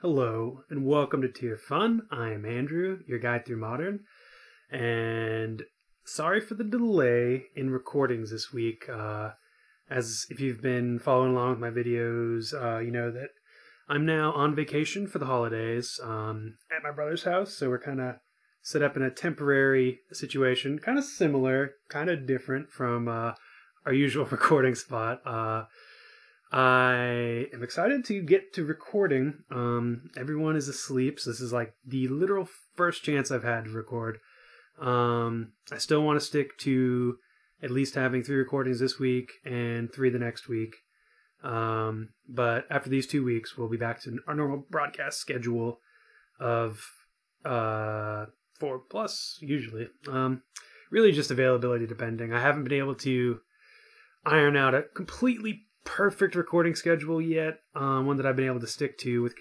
Hello, and welcome to Tier Fun. I am Andrew, your guide through Modern, and sorry for the delay in recordings this week. As if you've been following along with my videos, you know that I'm now on vacation for the holidays at my brother's house, so we're kind of set up in a temporary situation, kind of similar, kind of different from our usual recording spot. I am excited to get to recording. Everyone is asleep, so this is like the literal first chance I've had to record. I still want to stick to at least having 3 recordings this week and 3 the next week. But after these 2 weeks, we'll be back to our normal broadcast schedule of 4 plus, usually. Really just availability depending. I haven't been able to iron out a completely perfect recording schedule yet, one that I've been able to stick to with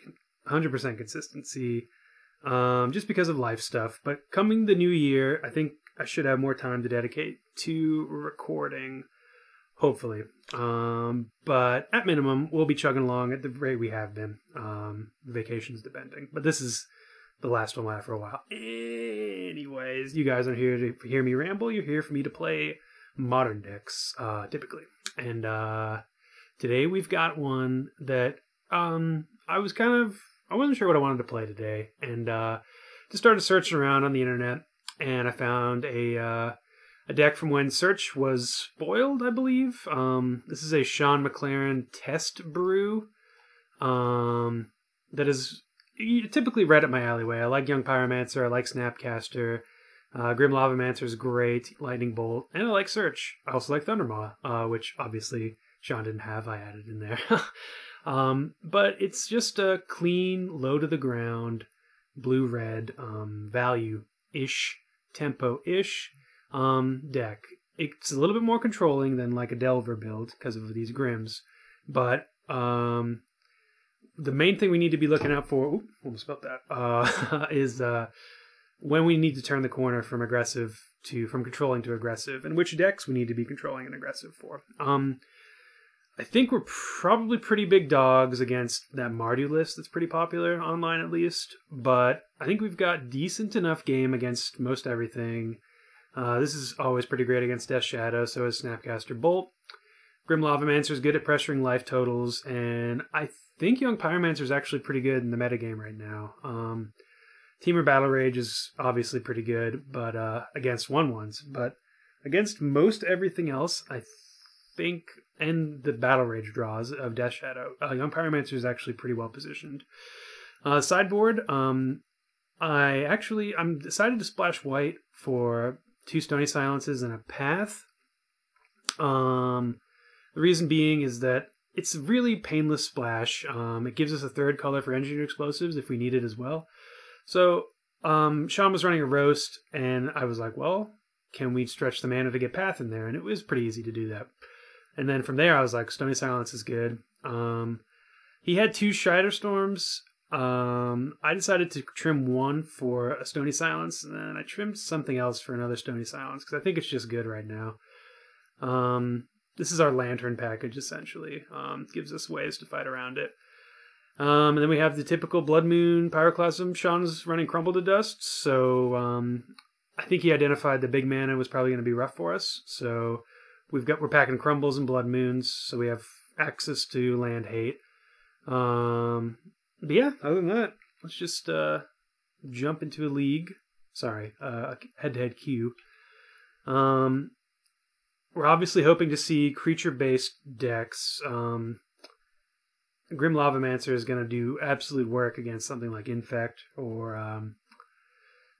100% consistency, just because of life stuff. But coming the new year, I think I should have more time to dedicate to recording, hopefully. But at minimum, we'll be chugging along at the rate we have been, vacations depending. But this is the last one we'll have for a while. Anyways, you guys aren't here to hear me ramble. You're here for me to play modern decks, typically. And today we've got one that I wasn't sure what I wanted to play today, and just started searching around on the internet, and I found a deck from when search was spoiled, I believe. This is a Sean McLaren test brew that is typically right up my alleyway. I like Young Pyromancer, I like Snapcaster, Grim Lavamancer is great, Lightning Bolt, and I like Search. I also like Thundermaw, which obviously Sean didn't have, I added in there. But it's just a clean, low to the ground, blue-red, value-ish, tempo-ish deck. It's a little bit more controlling than like a Delver build because of these Grims. But the main thing we need to be looking out for, almost spelled that, is when we need to turn the corner from controlling to aggressive, and which decks we need to be controlling and aggressive for. I think we're probably pretty big dogs against that Mardu list that's pretty popular online, at least. But I think we've got decent enough game against most everything. This is always pretty great against Death Shadow, so is Snapcaster Bolt. Grim Lavamancer is good at pressuring life totals, and I think Young Pyromancer is actually pretty good in the metagame right now. Teamer Battle Rage is obviously pretty good, but against 1/1s. But against most everything else, I think, and the Battle Rage draws of Death Shadow, Young Pyromancer is actually pretty well positioned. Sideboard, I'm decided to splash white for 2 Stony Silences and a Path. The reason being is that it's a really painless splash. It gives us a 3rd color for engineered explosives if we need it as well. So Sean was running a roast, and I was like, well, can we stretch the mana to get Path in there? And it was pretty easy to do that. And then from there, I was like, Stony Silence is good. He had 2 Strider Storms. I decided to trim 1 for a Stony Silence, and then I trimmed something else for another Stony Silence, because I think it's just good right now. This is our Lantern package, essentially. It gives us ways to fight around it. And then we have the typical Blood Moon Pyroclasm. Sean's running Crumble to Dust, so I think he identified the big mana was probably going to be rough for us, so we're packing Crumbles and Blood Moons, so we have access to land hate. But yeah, other than that, let's just jump into a league. Sorry, a head-to-head queue. We're obviously hoping to see creature-based decks. Grim Lavamancer is going to do absolute work against something like Infect, or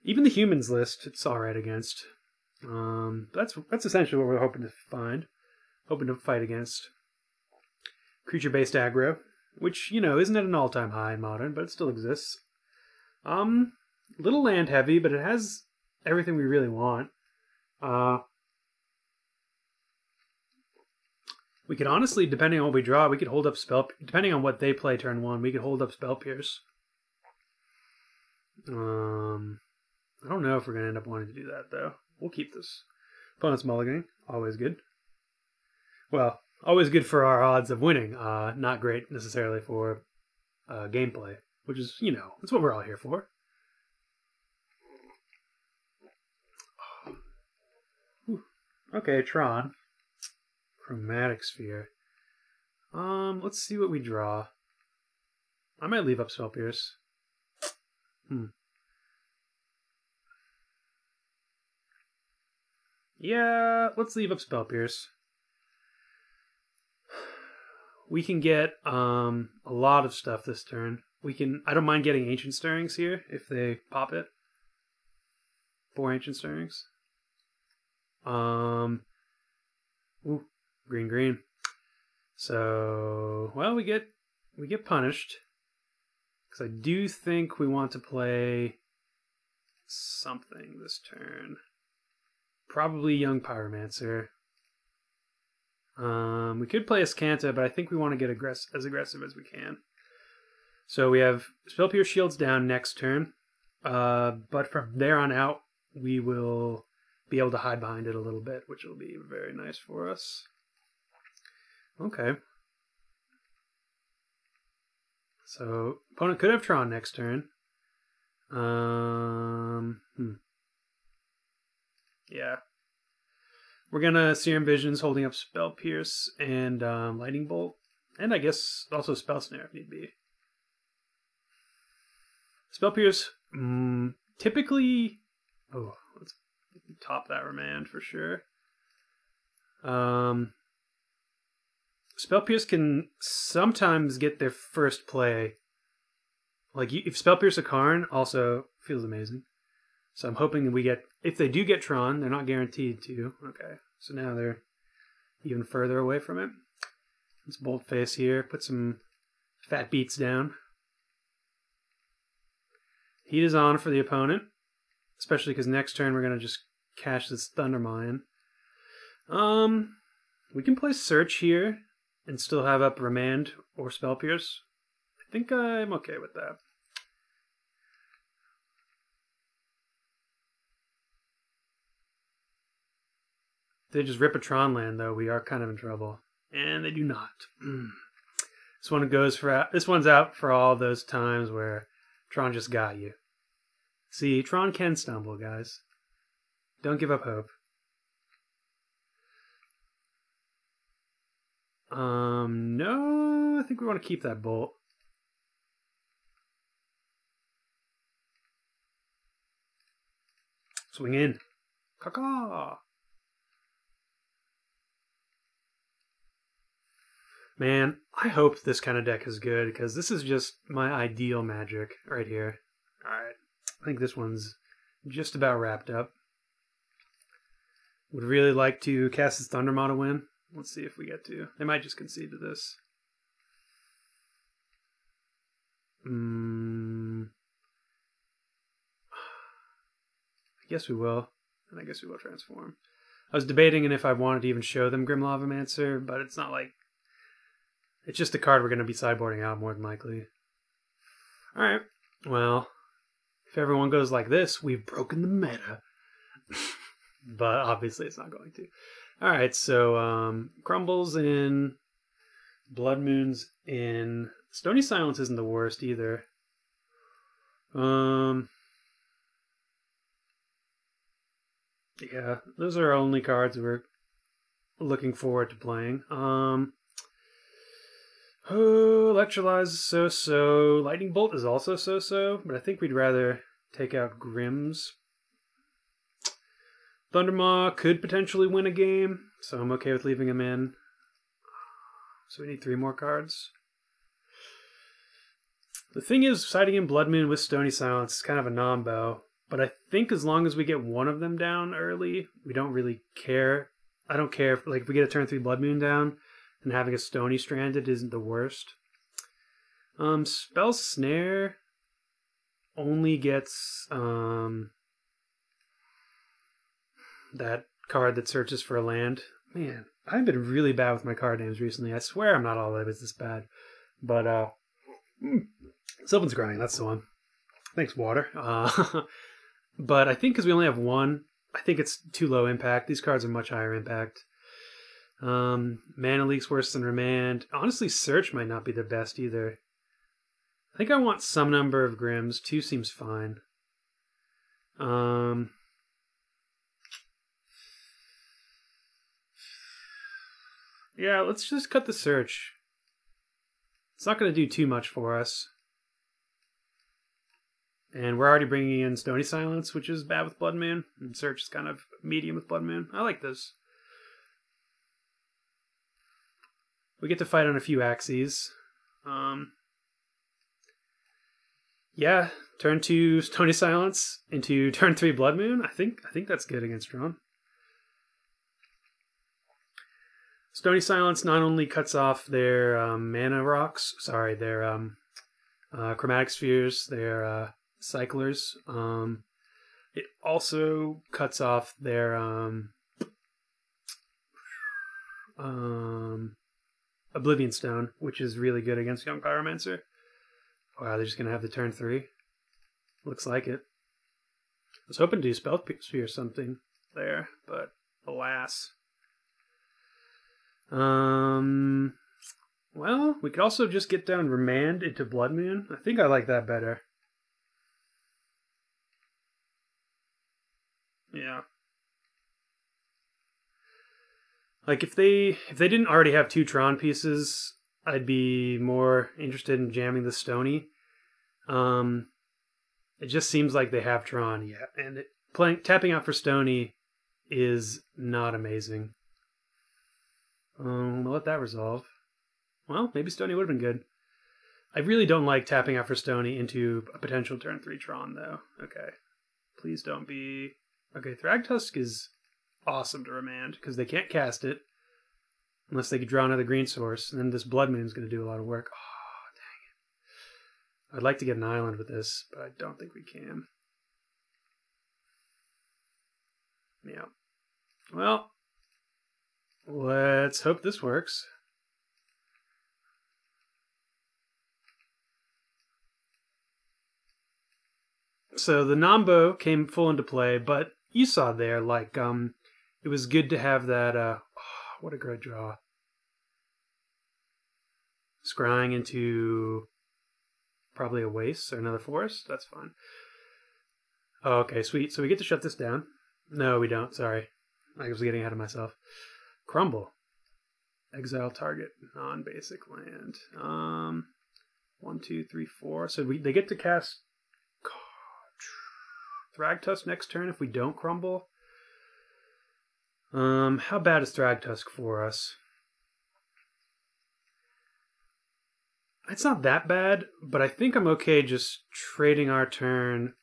even the Humans list. It's alright against. That's essentially what we're hoping to fight against. Creature-based aggro, which, isn't at an all-time high in Modern, but it still exists. Little land heavy, but it has everything we really want. We could honestly, depending on what we draw, we could hold up depending on what they play turn 1, we could hold up Spell Pierce. I don't know if we're going to end up wanting to do that, though. We'll keep this. Opponent's mulliganing, always good. Well, always good for our odds of winning. Not great necessarily for gameplay, which is, you know, that's what we're all here for. Whew. Okay, Tron. Chromatic Sphere. Let's see what we draw. I might leave up Spell Pierce. Yeah, let's leave up Spell Pierce. We can get a lot of stuff this turn. I don't mind getting Ancient Stirrings here if they pop it. 4 Ancient Stirrings. Ooh, green. So, well, we get punished. Because I do think we want to play something this turn. Probably Young Pyromancer. We could play Azcanta, but I think we want to get as aggressive as we can. So we have Spell Pierce Shields down next turn. But from there on out, we will be able to hide behind it a little bit, which will be very nice for us. Okay. So, opponent could have Tron next turn. Yeah. We're gonna Serum Visions, holding up Spell Pierce and Lightning Bolt. And I guess also Spell Snare if need be. Spell Pierce, typically... Oh, let's top that Remand for sure. Spell Pierce can sometimes get their first play. Like, if Spell Pierce a Karn, also feels amazing. So I'm hoping we get... If they do get Tron, they're not guaranteed to. Okay, so now they're even further away from it. Let's Bolt Face here. Put some fat beats down. Heat is on for the opponent. Especially because next turn we're going to just cash this Thundermine. We can play Search here and still have up Remand or Spell Pierce. I think I'm okay with that. If they just rip a Tron land, though, we are kind of in trouble. And they do not. This one's out for all those times where Tron just got you. See, Tron can stumble, guys. Don't give up hope. No, I think we want to keep that Bolt. Swing in. Caw-caw. Man, I hope this kind of deck is good, because this is just my ideal Magic right here. Alright, I think this one's just about wrapped up. Would really like to cast this Thundermaw to win. Let's see if we get to. They might just concede to this. I guess we will. And I guess we will transform. I was debating if I wanted to even show them Grim Lavamancer, but it's not like... It's just a card we're going to be sideboarding out more than likely. Alright, well, if everyone goes like this, we've broken the meta. But obviously it's not going to. Alright, so Crumbles in, Blood Moon's in. Stony Silence isn't the worst either. Yeah, those are our only cards we're looking forward to playing. Electrolyze is so-so. Lightning Bolt is also so-so, but I think we'd rather take out Grims. Thundermaw could potentially win a game, so I'm okay with leaving him in. So we need 3 more cards. The thing is, siding in Blood Moon with Stony Silence is kind of a non-bow, but I think as long as we get one of them down early, we don't really care. I don't care if, if we get a turn 3 Blood Moon down, and having a Stony stranded isn't the worst. Spell Snare only gets that card that searches for a land. Man, I've been really bad with my card names recently. I swear I'm not all that it's this bad. But Sylvan's Crying, that's the one. Thanks, Water. But I think because we only have one, I think it's too low impact. These cards are much higher impact. Mana Leak's worse than Remand. Honestly, Search might not be the best either. I think I want some number of Grims. 2 seems fine. Yeah, let's just cut the search. It's not going to do too much for us. And we're already bringing in Stony Silence, which is bad with Blood Moon. And search is kind of medium with Blood Moon. I like this. We get to fight on a few axes. Yeah, turn 2 Stony Silence into turn 3 Blood Moon. I think that's good against Tron. Stony Silence not only cuts off their mana rocks, sorry, their chromatic spheres, their cyclers. It also cuts off their Oblivion Stone, which is really good against Young Pyromancer. Wow, they're just going to have the turn 3. Looks like it. I was hoping to do Spell Spear something there, but alas. Well, we could also just get down Remand into Blood Moon. I think I like that better. Yeah. Like if they didn't already have 2 Tron pieces, I'd be more interested in jamming the Stony. It just seems like they have Tron, yeah, and tapping out for Stony is not amazing. We'll let that resolve. Well, maybe Stony would have been good. I really don't like tapping out for Stony into a potential turn 3 Tron, though. Okay. Please don't be... Okay, Thragtusk is awesome to Remand, because they can't cast it unless they could draw another green source, and then this Blood Moon is going to do a lot of work. Oh, dang it. I'd like to get an island with this, but I don't think we can. Yeah. Well, let's hope this works. So the Nambo came full into play, but you saw there, like, it was good to have that, oh, what a great draw. Scrying into probably a waste or another forest. That's fine. Oh, okay, sweet. So we get to shut this down. No, we don't. Sorry. I was getting ahead of myself. Crumble. Exile target non-basic land. 1, 2, 3, 4. So they get to cast Thragtusk next turn if we don't crumble. How bad is Thragtusk for us? It's not that bad, but I think I'm okay just trading our turn.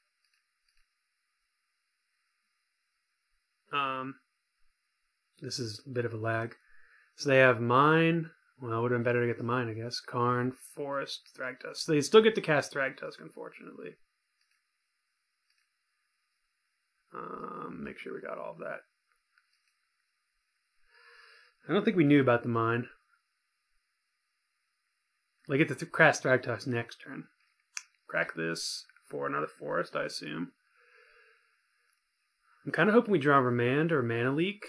This is a bit of a lag. So they have Mine. Well, it would have been better to get the Mine, I guess. Karn, Forest, Thragtusk. So they still get to cast Thragtusk, unfortunately. Make sure we got all of that. I don't think we knew about the Mine. They get to cast Thragtusk next turn. Crack this for another Forest, I assume. I'm kind of hoping we draw Remand or Mana Leak.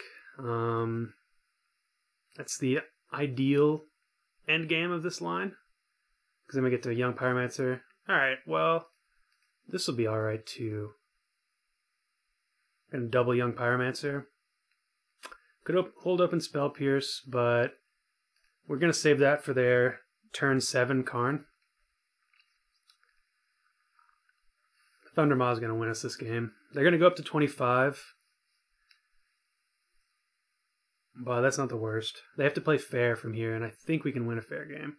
That's the ideal end game of this line. Because then we get to a Young Pyromancer. Alright, well, this will be alright too. Gonna double Young Pyromancer. Could hold open Spell Pierce, but we're gonna save that for their turn 7 Karn. Thundermaw is gonna win us this game. They're gonna go up to 25. But that's not the worst. They have to play fair from here, and I think we can win a fair game.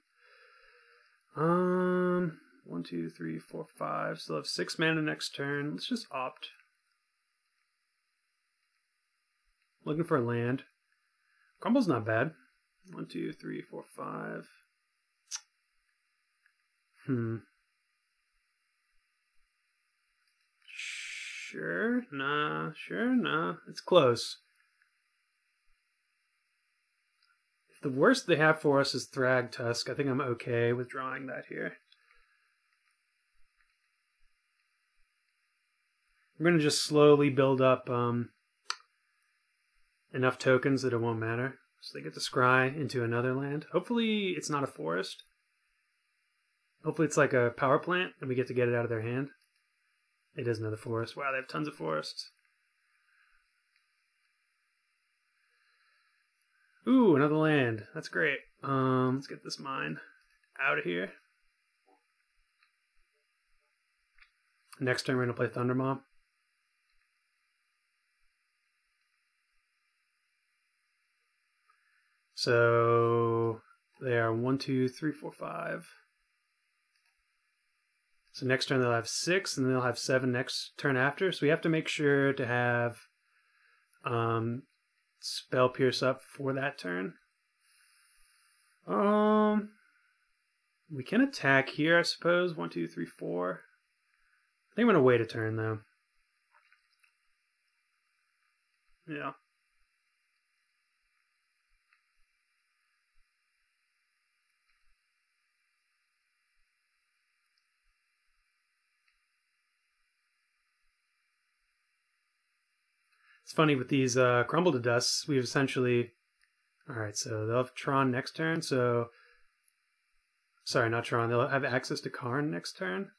1, 2, 3, 4, 5. Still have 6 mana next turn. Let's just opt. Looking for a land. Crumble's not bad. 1, 2, 3, 4, 5. Sure, nah. It's close. If the worst they have for us is Thragtusk, I think I'm okay with drawing that here. We're going to just slowly build up enough tokens that it won't matter. So they get to scry into another land. Hopefully it's not a forest. Hopefully it's like a power plant and we get to get it out of their hand. It is another forest. Wow, they have tons of forests. Ooh, another land. That's great. Let's get this mine out of here. Next turn we're going to play Thundermaw. So they are 1, 2, 3, 4, 5. So next turn they'll have 6, and they'll have 7 next turn after. So we have to make sure to have Spell Pierce up for that turn. We can attack here, I suppose. 1, 2, 3, 4. I think I'm going to wait a turn, though. Yeah. It's funny with these Crumble to Dust, we've essentially... Alright, so they'll have Tron next turn, so... Sorry, not Tron. They'll have access to Karn next turn.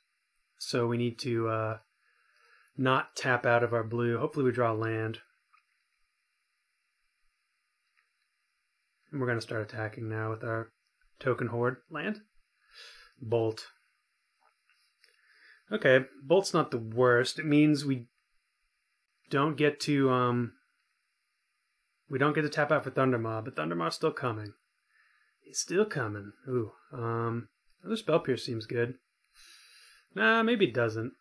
So we need to not tap out of our blue. Hopefully we draw land. And we're going to start attacking now with our Token Horde land. Bolt. Okay, Bolt's not the worst. It means we don't get to tap out for Thundermaw, but Thundermaw's still coming. It's still coming. Ooh. Another Spell Pierce seems good. Nah, maybe it doesn't.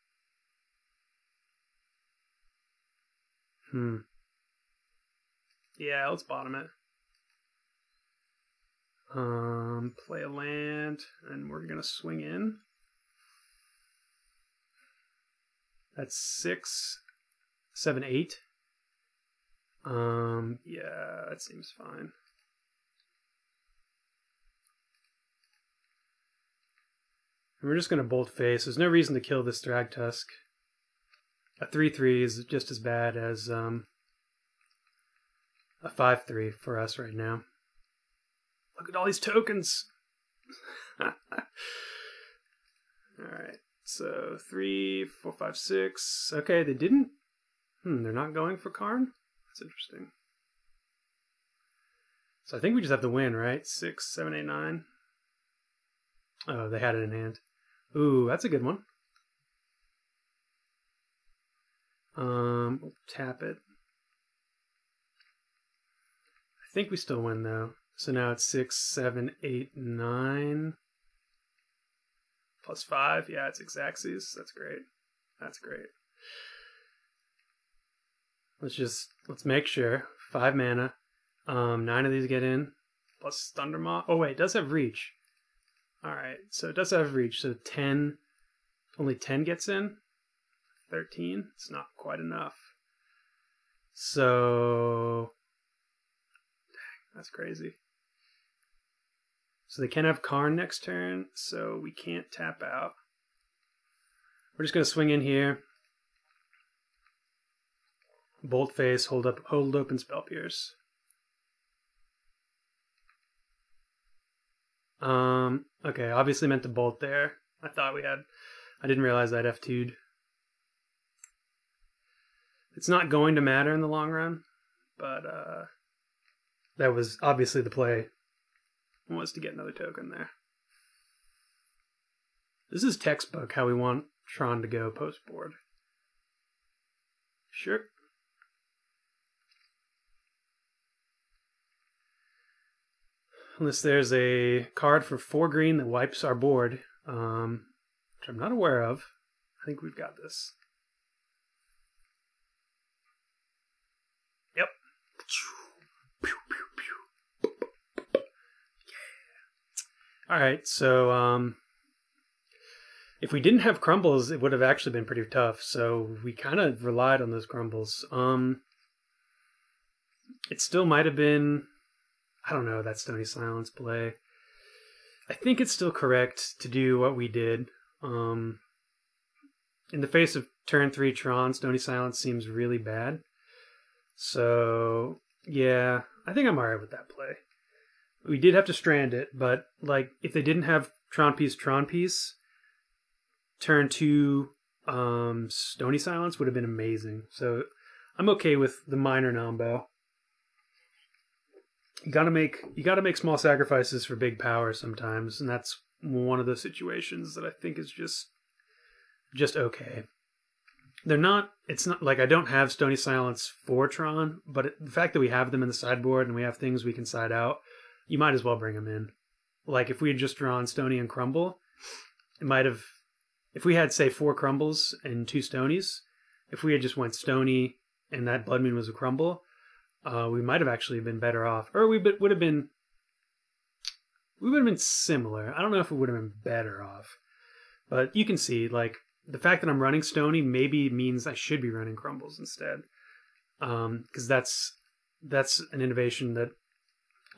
Yeah, let's bottom it. Play a land, and we're gonna swing in. That's 6, 7, 8. Yeah, that seems fine. And we're just going to bolt face. There's no reason to kill this Thragtusk. A 3/3 is just as bad as a 5/3 for us right now. Look at all these tokens! Alright, so 3, 4, 5, 6. Okay, they didn't. They're not going for Karn? That's interesting. So I think we just have to win, right? 6, 7, 8, 9. Oh, they had it in hand. Ooh, that's a good one. We'll tap it. I think we still win though. So now it's 6, 7, 8, 9. Plus 5. Yeah, it's Xaxes. That's great. That's great. Let's make sure. 5 mana. 9 of these get in. Plus Thundermaw. Oh wait, it does have reach. Alright, so it does have reach. So 10. Only 10 gets in. 13. It's not quite enough. So dang, that's crazy. So they can have Karn next turn, so we can't tap out. We're just gonna swing in here. Bolt face, hold open Spell Pierce. Okay, obviously meant to bolt there. I didn't realize I'd F2'd. It's not going to matter in the long run, but that was obviously the play, was to get another token there. This is textbook how we want Tron to go post-board. Sure. Unless there's a card for 4 green that wipes our board, which I'm not aware of. I think we've got this. Yep. Alright, so if we didn't have crumbles, it would have actually been pretty tough. So we kind of relied on those crumbles. It still might have been... I don't know, that Stony Silence play. I think it's still correct to do what we did. In the face of turn 3 Tron, Stony Silence seems really bad. So, yeah, I think I'm alright with that play. We did have to strand it, but, like, if they didn't have Tron piece, turn 2 Stony Silence would have been amazing. So I'm okay with the minor Nombo. You gotta make small sacrifices for big power sometimes, and that's one of those situations that I think is just okay. It's not like I don't have Stony Silence for Tron, but the fact that we have them in the sideboard and we have things we can side out, you might as well bring them in. Like if we had just drawn Stony and Crumble, it might have, if we had say 4 Crumbles and 2 Stonies, if we had just went Stony and that Blood Moon was a Crumble, we might have actually been better off, or we would have been similar. I don't know if we would have been better off, but you can see like the fact that I'm running Stony maybe means I should be running Crumbles instead, because that's an innovation that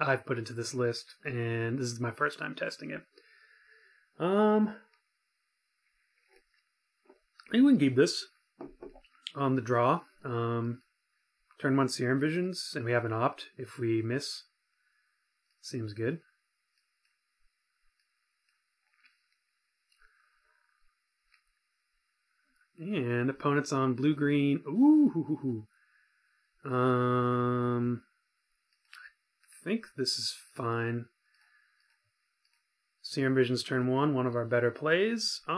I've put into this list, and this is my first time testing it. I think we can keep this on the draw. Turn 1 Serum Visions, and we have an opt if we miss. Seems good. And opponents on blue-green. Ooh. I think this is fine. Serum Visions turn 1, one of our better plays. We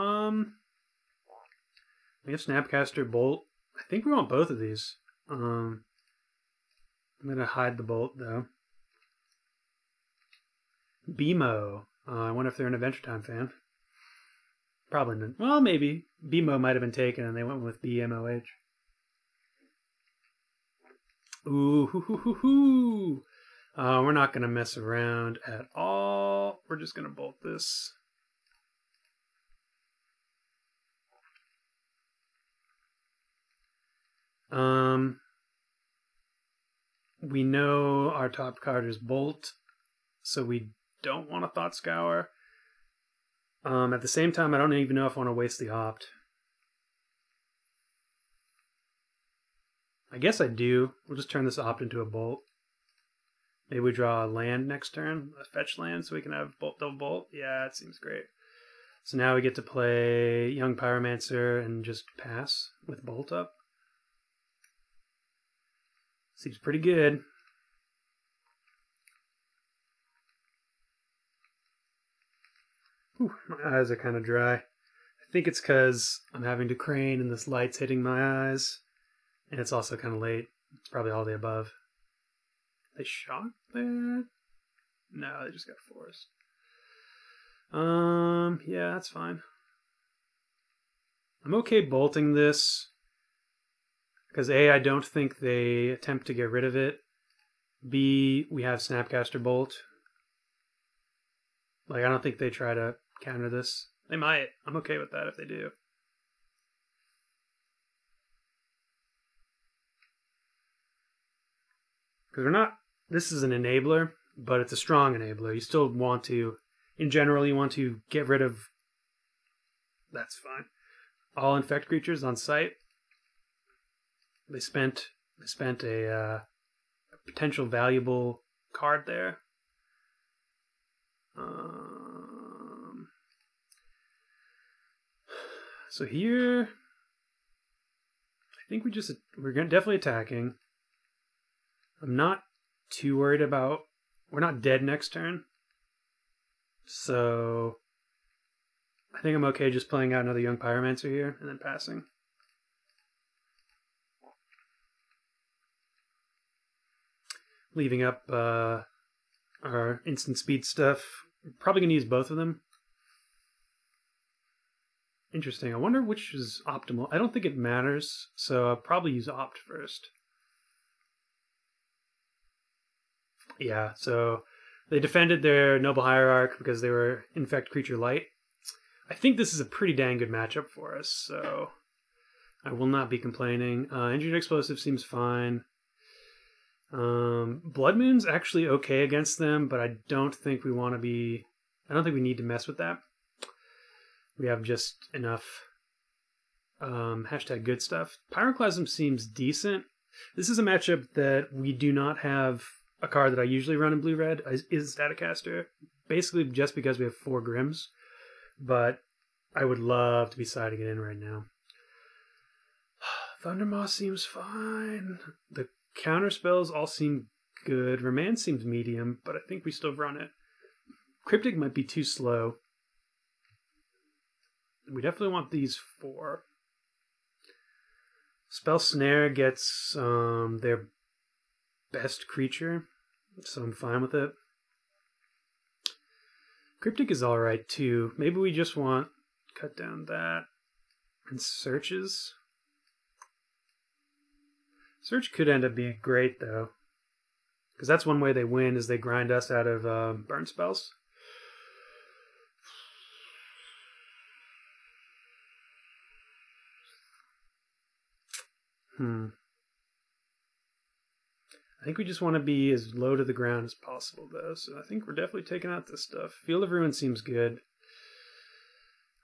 have Snapcaster, Bolt. I think we want both of these. I'm gonna hide the Bolt though. BMO. I wonder if they're an Adventure Time fan. Probably not. Well, maybe. BMO might have been taken and they went with BMOH. Ooh. We're not gonna mess around at all. We're just gonna bolt this. We know our top card is Bolt, so we don't want a Thought Scour. At the same time, I don't even know if I want to waste the opt. I guess I do. We'll just turn this opt into a Bolt. Maybe we draw a land next turn, a fetch land, so we can have Bolt, double Bolt. Yeah, it seems great. So now we get to play Young Pyromancer and just pass with Bolt up. Seems pretty good. Whew, my eyes are kind of dry. I think it's because I'm having to crane and this light's hitting my eyes. And it's also kind of late. It's probably all the above. They shot that? No, they just got forced. Yeah, that's fine. I'm okay bolting this. Because A, I don't think they attempt to get rid of it. B, we have Snapcaster Bolt. Like, I don't think they try to counter this. They might. I'm okay with that if they do. Because we're not... This is an enabler, but it's a strong enabler. You still want to... In general, you want to get rid of... That's fine. All Infect creatures on site. They spent a potential valuable card there. So here, I think we're definitely attacking. I'm not too worried about. We're not dead next turn, so I think I'm okay just playing out another Young Pyromancer here and then passing. Leaving up our instant speed stuff. We're probably going to use both of them. Interesting. I wonder which is optimal. I don't think it matters, so I'll probably use opt first. Yeah, so they defended their Noble Hierarch because they were Infect creature light. I think this is a pretty dang good matchup for us, so I will not be complaining. Engineered Explosive seems fine. Blood Moon's actually okay against them, but I don't think we want to be... I don't think we need to mess with that. We have just enough hashtag good stuff. Pyroclasm seems decent. This is a matchup that we do not have a card that I usually run in blue-red, is Staticaster. Basically just because we have 4 Grims. But I would love to be siding it in right now. Thundermaw seems fine. The counter spells all seem good. Remand seems medium, but I think we still run it. Cryptic might be too slow. We definitely want these 4. Spell Snare gets their best creature, so I'm fine with it. Cryptic is alright too. Maybe we just want cut down that and searches. Search could end up being great though, because that's one way they win is they grind us out of burn spells. I think we just want to be as low to the ground as possible, though. So I think we're definitely taking out this stuff. Field of Ruin seems good.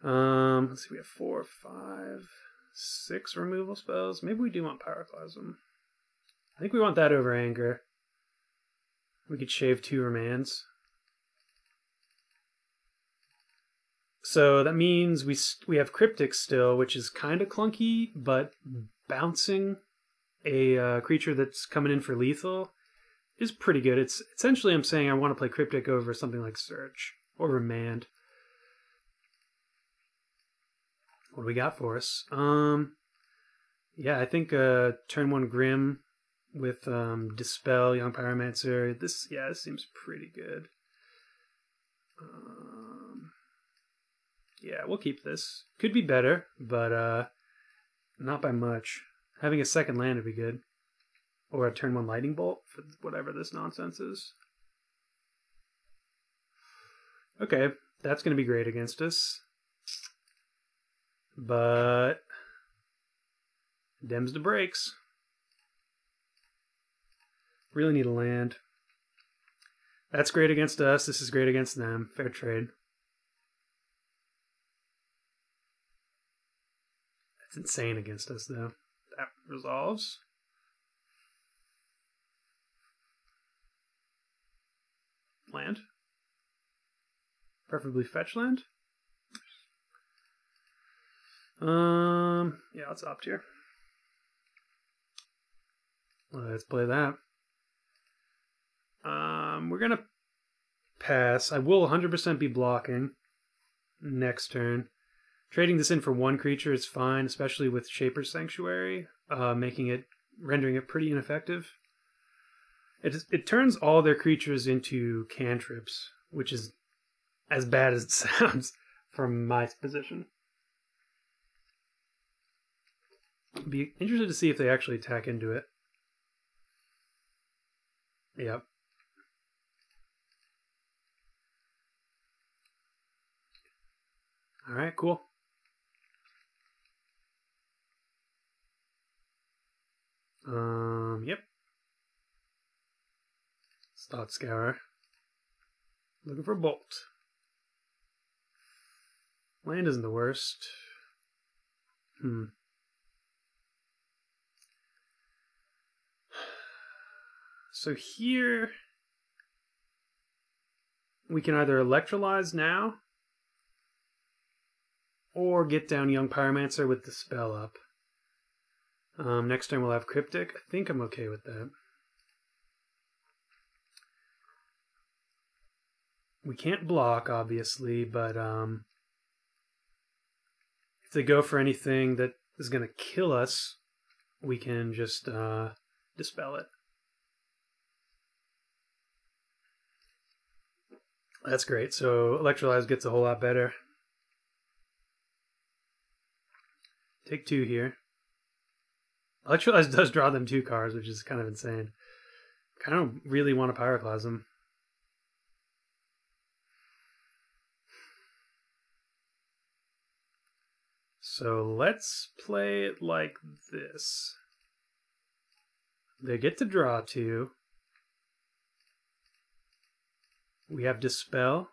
Let's see, we have 4, 5, 6 removal spells. Maybe we do want Pyroclasm. I think we want that over Anger. We could shave 2 remands. So that means we have Cryptic still, which is kind of clunky, but bouncing a creature that's coming in for lethal is pretty good. It's essentially I'm saying I want to play Cryptic over something like Search or Remand. What do we got for us? Yeah, I think turn 1 Grim with Dispel, Young Pyromancer. This seems pretty good. Yeah, we'll keep this. Could be better, but not by much. Having a second land would be good. Or a turn 1 Lightning Bolt for whatever this nonsense is. Okay, that's going to be great against us. But dems to breaks. Really need a land. That's great against us. This is great against them. Fair trade. That's insane against us, though. That resolves. Land. Preferably fetch land. Yeah, let's opt here. Let's play that. We're gonna pass. I will 100% be blocking next turn. Trading this in for 1 creature is fine, especially with Shaper's Sanctuary, rendering it pretty ineffective. It turns all their creatures into cantrips, which is as bad as it sounds from my position. Be interested to see if they actually attack into it. Yep. Alright, cool. Yep. Thought Scour. Looking for Bolt. Land isn't the worst. So here we can either Electrolyze now or get down Young Pyromancer with the spell up. Next turn we'll have Cryptic. I think I'm okay with that. We can't block, obviously, but if they go for anything that is going to kill us, we can just dispel it. That's great. So Electrolyze gets a whole lot better. Take 2 here. Electrolyze does draw them 2 cards, which is kind of insane. Kind of really want to Pyroclasm. So let's play it like this. They get to draw 2. We have Dispel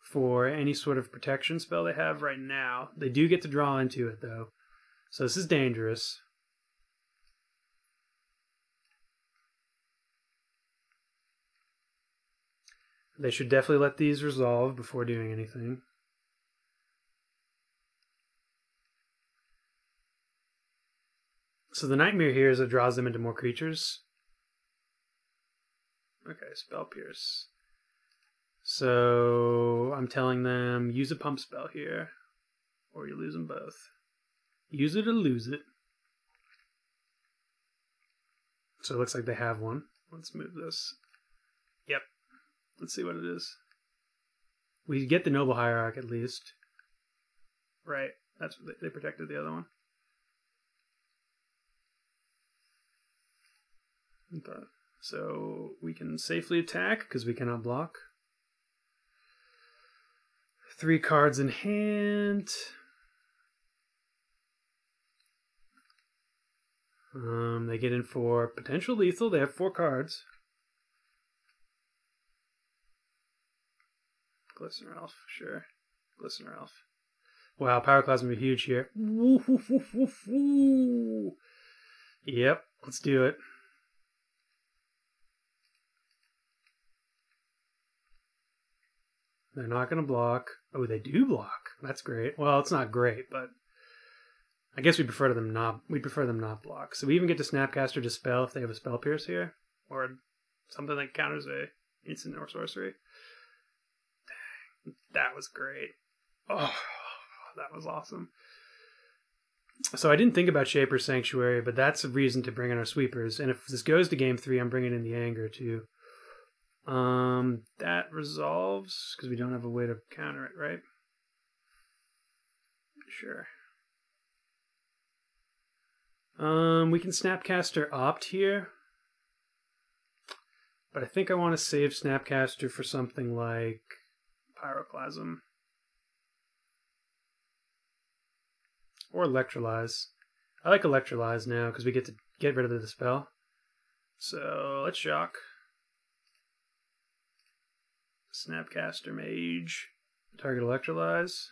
for any sort of protection spell they have right now. They do get to draw into it, though. So this is dangerous. They should definitely let these resolve before doing anything. So the Nightmare here is it draws them into more creatures. Okay, Spell Pierce. So I'm telling them, use a pump spell here, or you lose them both. Use it or lose it. So it looks like they have one. Let's move this. Yep. Let's see what it is. We get the Noble Hierarch at least. Right. That's what they protected the other one. Okay. So we can safely attack because we cannot block. 3 cards in hand. They get in for potential lethal. They have 4 cards. Glistener Elf, sure. Glistener Elf. Wow, Pyroclasm are huge here. Woo, woo, woo, woo, woo. Yep, let's do it. They're not going to block. Oh, they do block. That's great. Well, it's not great, but I guess we prefer them not. We prefer them not block. So we even get to Snapcaster Dispel if they have a Spell Pierce here, or something that counters a instant or sorcery. Dang, that was great. Oh, that was awesome. So I didn't think about Shaper's Sanctuary, but that's a reason to bring in our sweepers. And if this goes to game 3, I'm bringing in the Anger too. That resolves because we don't have a way to counter it, right? Sure. We can Snapcaster Opt here, but I think I want to save Snapcaster for something like Pyroclasm or Electrolyze. I like Electrolyze now because we get to get rid of the Dispel. So let's Shock. Snapcaster Mage. Target Electrolyze.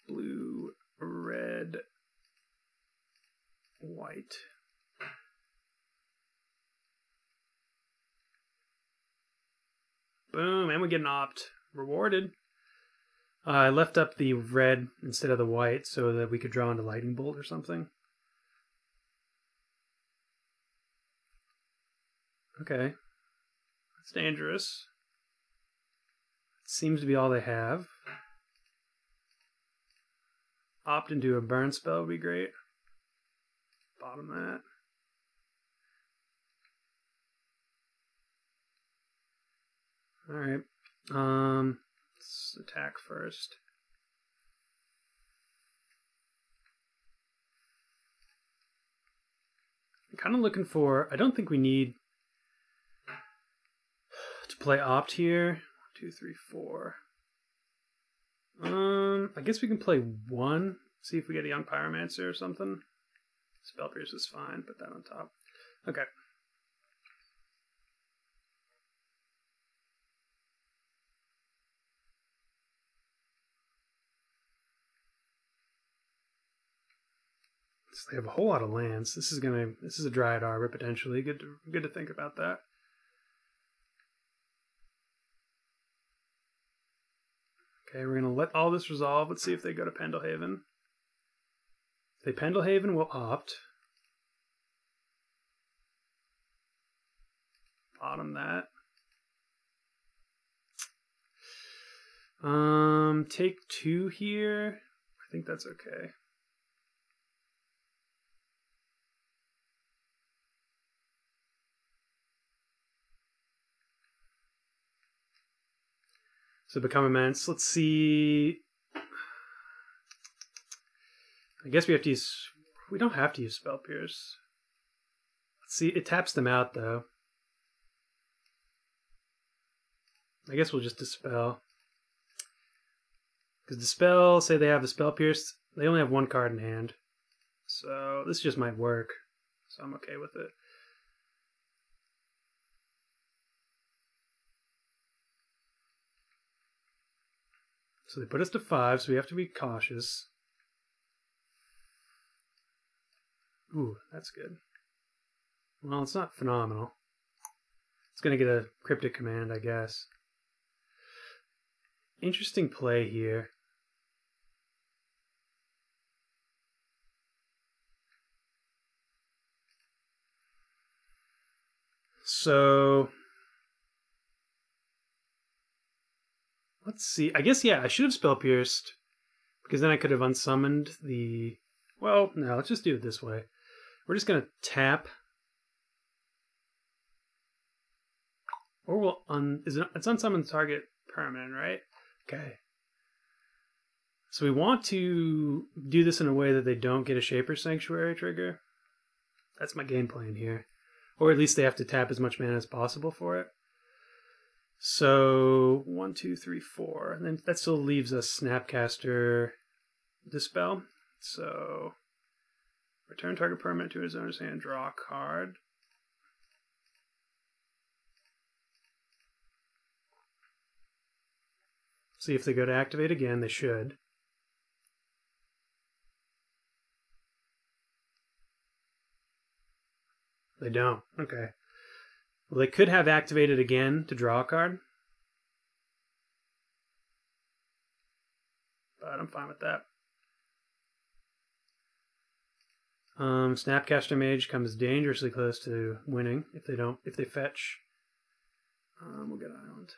Blue, red, white. Boom, and we get an Opt. Rewarded. I left up the red instead of the white so that we could draw into Lightning Bolt or something. Okay. That's dangerous. Seems to be all they have. Opt into a burn spell would be great. Bottom that. Alright. Let's attack first. I'm kind of looking for... I don't think we need to play Opt here. 1, 2, 3, 4. I guess we can play 1. See if we get a Young Pyromancer or something. Spell Pierce is fine. Put that on top. Okay. So they have a whole lot of lands. This is a Dryad Arbor potentially. Good to think about that. Okay, we're gonna let all this resolve. Let's see if they go to Pendelhaven. If they Pendelhaven, we'll Opt. Bottom that. Take 2 here. I think that's okay. So become immense. Let's see. I guess we have to use... We don't have to use Spell Pierce. Let's see. It taps them out, though. I guess we'll just Dispel. Because Dispel, say they have a Spell Pierce, they only have 1 card in hand. So this just might work. So I'm okay with it. So they put us to 5, so we have to be cautious. Ooh, that's good. Well, it's not phenomenal. It's going to get a Cryptic Command, I guess. interesting play here. So let's see. I guess, yeah, I should have Spell Pierced, because then I could have unsummoned the... Well, no, let's just do it this way. We're just going to tap. Or we'll it's unsummon target permanent, right? Okay. So we want to do this in a way that they don't get a Shaper Sanctuary trigger. That's my game plan here. Or at least they have to tap as much mana as possible for it. So 1, 2, 3, 4. And then that still leaves us Snapcaster Dispel. So return target permanent to his owner's hand, draw a card. See if they go to activate again. They should. They don't. Okay. Well, they could have activated again to draw a card. But I'm fine with that. Snapcaster Mage comes dangerously close to winning if they fetch. We'll get Island.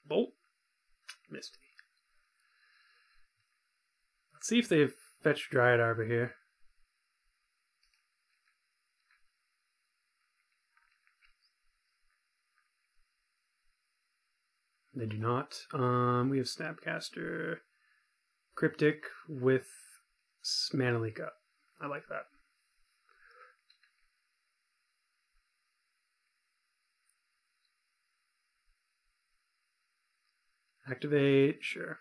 Bolt. Misty. Let's see if they fetch Dryad Arbor here. They do not. We have Snapcaster Cryptic with Mana Leak Up. I like that. Activate, sure.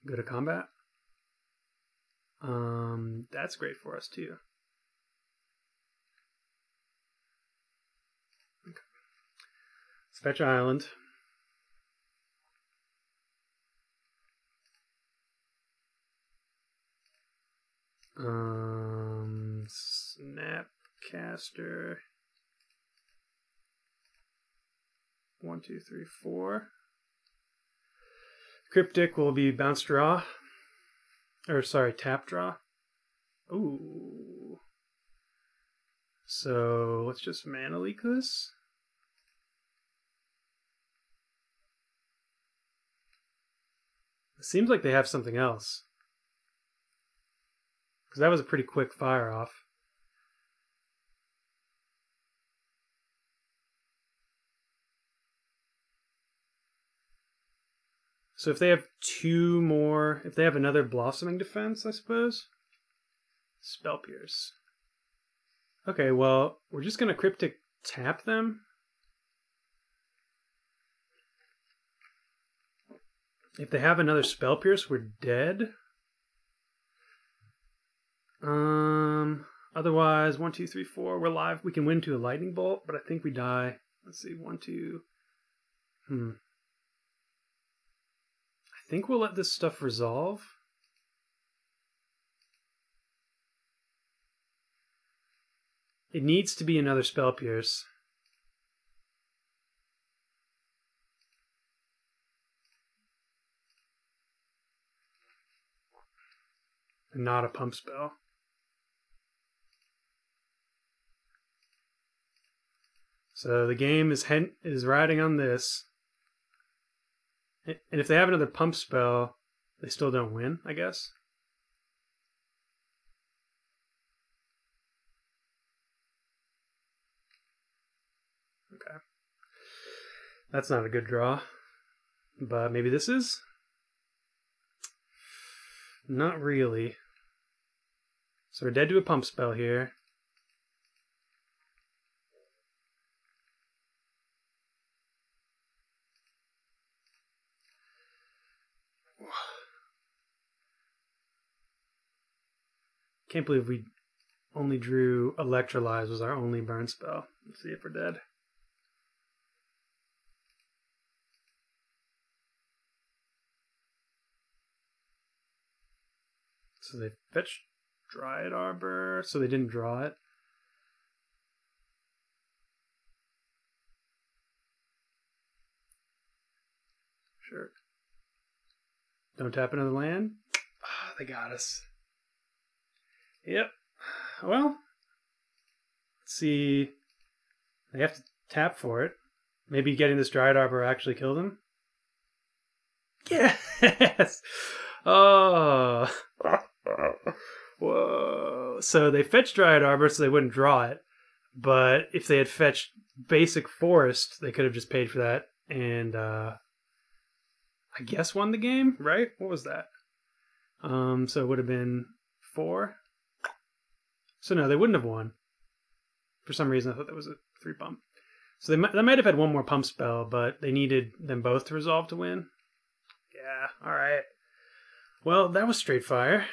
Go to combat. That's great for us too. Okay. Let's fetch Island. Snapcaster. 1, 2, 3, 4. Cryptic will be bounce draw. Or sorry, tap draw. Ooh. So let's just Mana Leak this. It seems like they have something else. Because that was a pretty quick fire off. So if they have two more, if they have another Blossoming Defense, I suppose. Spell Pierce. Okay, well, we're just going to Cryptic tap them. If they have another Spell Pierce, we're dead. Otherwise, 1, 2, 3, 4, we're live. We can win to a Lightning Bolt, but I think we die. Let's see, 1, 2. I think we'll let this stuff resolve. It needs to be another Spell Pierce. And not a pump spell. So the game is riding on this. And if they have another pump spell, they still don't win, I guess. Okay. That's not a good draw. But maybe this is? Not really. So we're dead to a pump spell here. Can't believe we only drew Electrolyze was our only burn spell. Let's see if we're dead. So they fetched Dryad Arbor, so they didn't draw it. Sure. Don't tap another land. Oh, they got us. Yep. Well, let's see. They have to tap for it. Maybe getting this Dryad Arbor actually killed him. Yes! Oh. Whoa. So they fetched Dryad Arbor so they wouldn't draw it. But if they had fetched basic Forest, they could have just paid for that and I guess won the game, right? What was that? So it would have been 4. So no, they wouldn't have won. For some reason, I thought that was a 3 pump. So they might have had one more pump spell, but they needed them both to resolve to win. Yeah, all right. Well, that was straight fire.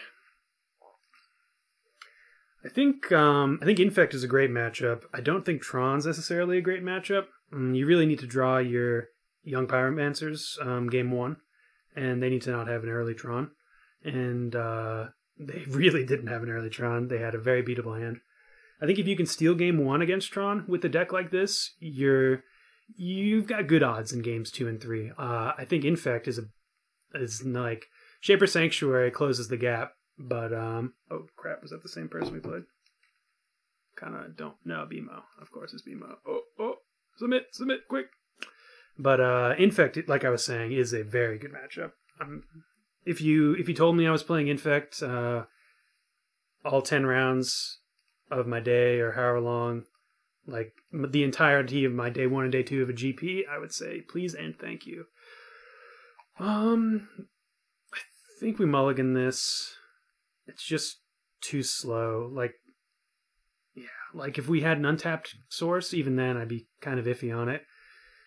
I think Infect is a great matchup. I don't think Tron's necessarily a great matchup. You really need to draw your young Pyromancers game 1, and they need to not have an early Tron. And they really didn't have an early Tron. They had a very beatable hand. I think if you can steal game 1 against Tron with a deck like this, you've got good odds in games 2 and 3. I think Infect is like Shaper Sanctuary closes the gap, but oh crap, was that the same person we played? Kind of don't know. BMO, of course, it's BMO. Oh, submit, quick. But Infect, like I was saying, is a very good matchup. If you told me I was playing Infect all 10 rounds of my day or however long, like the entirety of my day 1 and day 2 of a GP, I would say please and thank you. I think we mulligan this. It's just too slow. Like if we had an untapped source, even then I'd be kind of iffy on it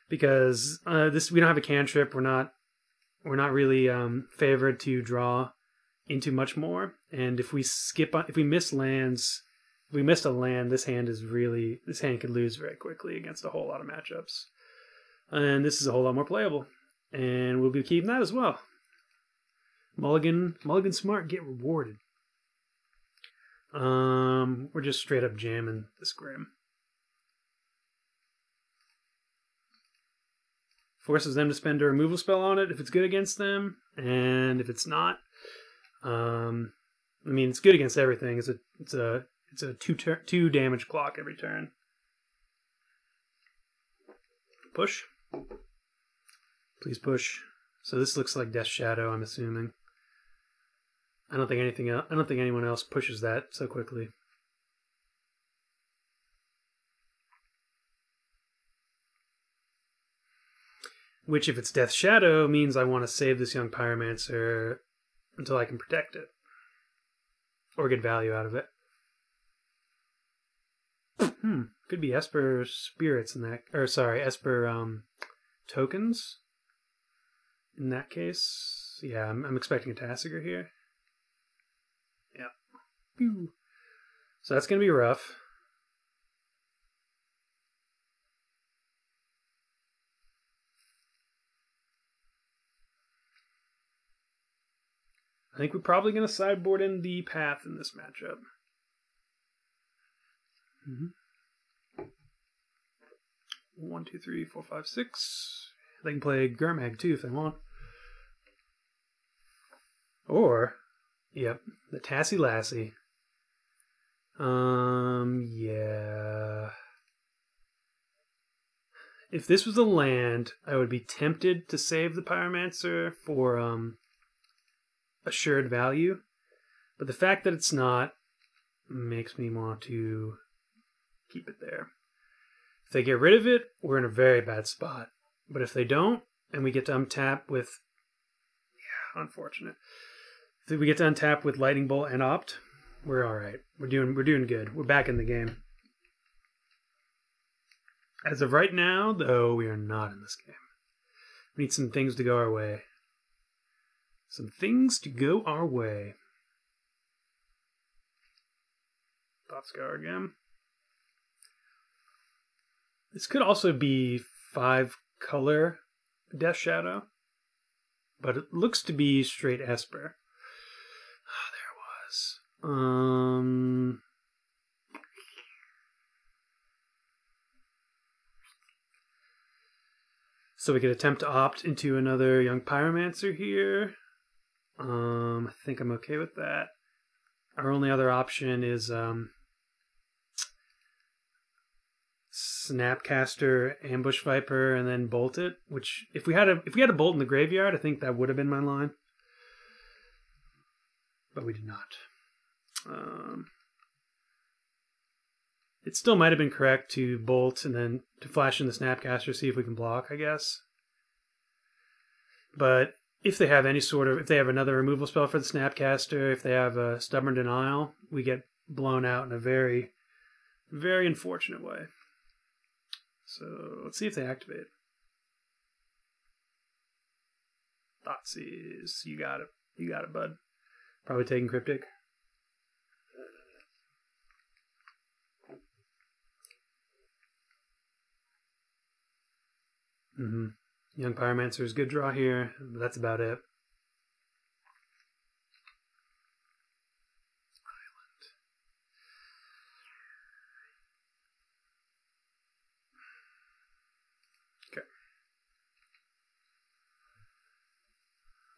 because we don't have a cantrip. We're not really favored to draw into much more. And if we miss lands. If we missed a land, this hand could lose very quickly against a whole lot of matchups. And this is a whole lot more playable. And we'll be keeping that as well. Mulligan smart, get rewarded. We're just straight up jamming this Grim. Forces them to spend a removal spell on it if it's good against them. And if it's not, it's good against everything. It's a 2 damage clock every turn. Push. Please push. So this looks like Death Shadow, I'm assuming. I don't think anyone else pushes that so quickly. Which, if it's Death Shadow, means I want to save this young Pyromancer until I can protect it. Or get value out of it. Could be Esper spirits in that, or sorry, Esper tokens. In that case, yeah, I'm expecting a Tasigur here. Yeah. Pew. So that's gonna be rough. I think we're probably gonna sideboard in the Path in this matchup. 1, 2, 3, 4, 5, 6. They can play Gurmag too if they want. Or, yep, the Tassie Lassie. Yeah. If this was a land, I would be tempted to save the Pyromancer for assured value. But the fact that it's not makes me want to keep it there. If they get rid of it, we're in a very bad spot. But if they don't, and we get to untap with... Yeah, unfortunate. If we get to untap with Lightning Bolt and Opt, we're alright. We're doing good. We're back in the game. As of right now, though, we are not in this game. We need some things to go our way. Some things to go our way. Thoughtscour again. This could also be 5-color Death Shadow, but it looks to be straight Esper. Oh, there it was. So we could attempt to opt into another Young Pyromancer here. I think I'm okay with that. Our only other option is Snapcaster, Ambush Viper, and then bolt it. Which, if we had a bolt in the graveyard, I think that would have been my line. But we did not. It still might have been correct to bolt and then to flash in the Snapcaster, see if we can block, I guess. But if they have if they have another removal spell for the Snapcaster, if they have a Stubborn Denial, we get blown out in a very, very unfortunate way. So let's see if they activate. Thoughtseize, you got it. You got it, bud. Probably taking Cryptic. Young Pyromancer is good draw here, but that's about it. Okay.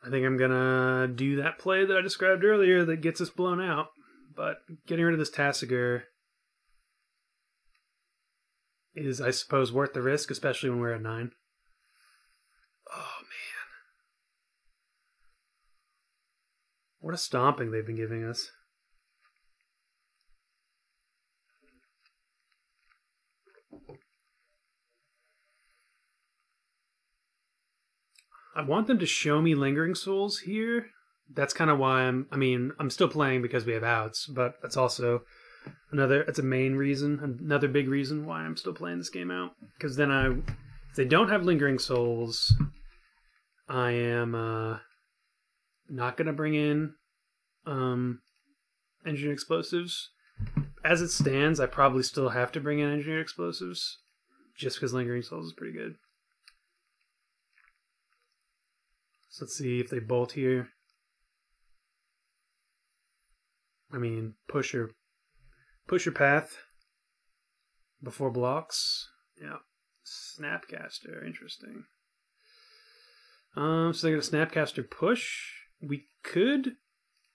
I think I'm gonna do that play that I described earlier that gets us blown out, but getting rid of this Tasigur is, I suppose, worth the risk, especially when we're at 9. Oh, man. What a stomping they've been giving us. I want them to show me Lingering Souls here. That's kind of why I'm still playing because we have outs, but that's also that's a main reason, another big reason why I'm still playing this game out. Because then if they don't have Lingering Souls, I am not going to bring in Engineered Explosives. As it stands, I probably still have to bring in Engineered Explosives, just because Lingering Souls is pretty good. So let's see if they bolt here. I mean, push your path before blocks. Yeah. Snapcaster, interesting. So they got a Snapcaster push. We could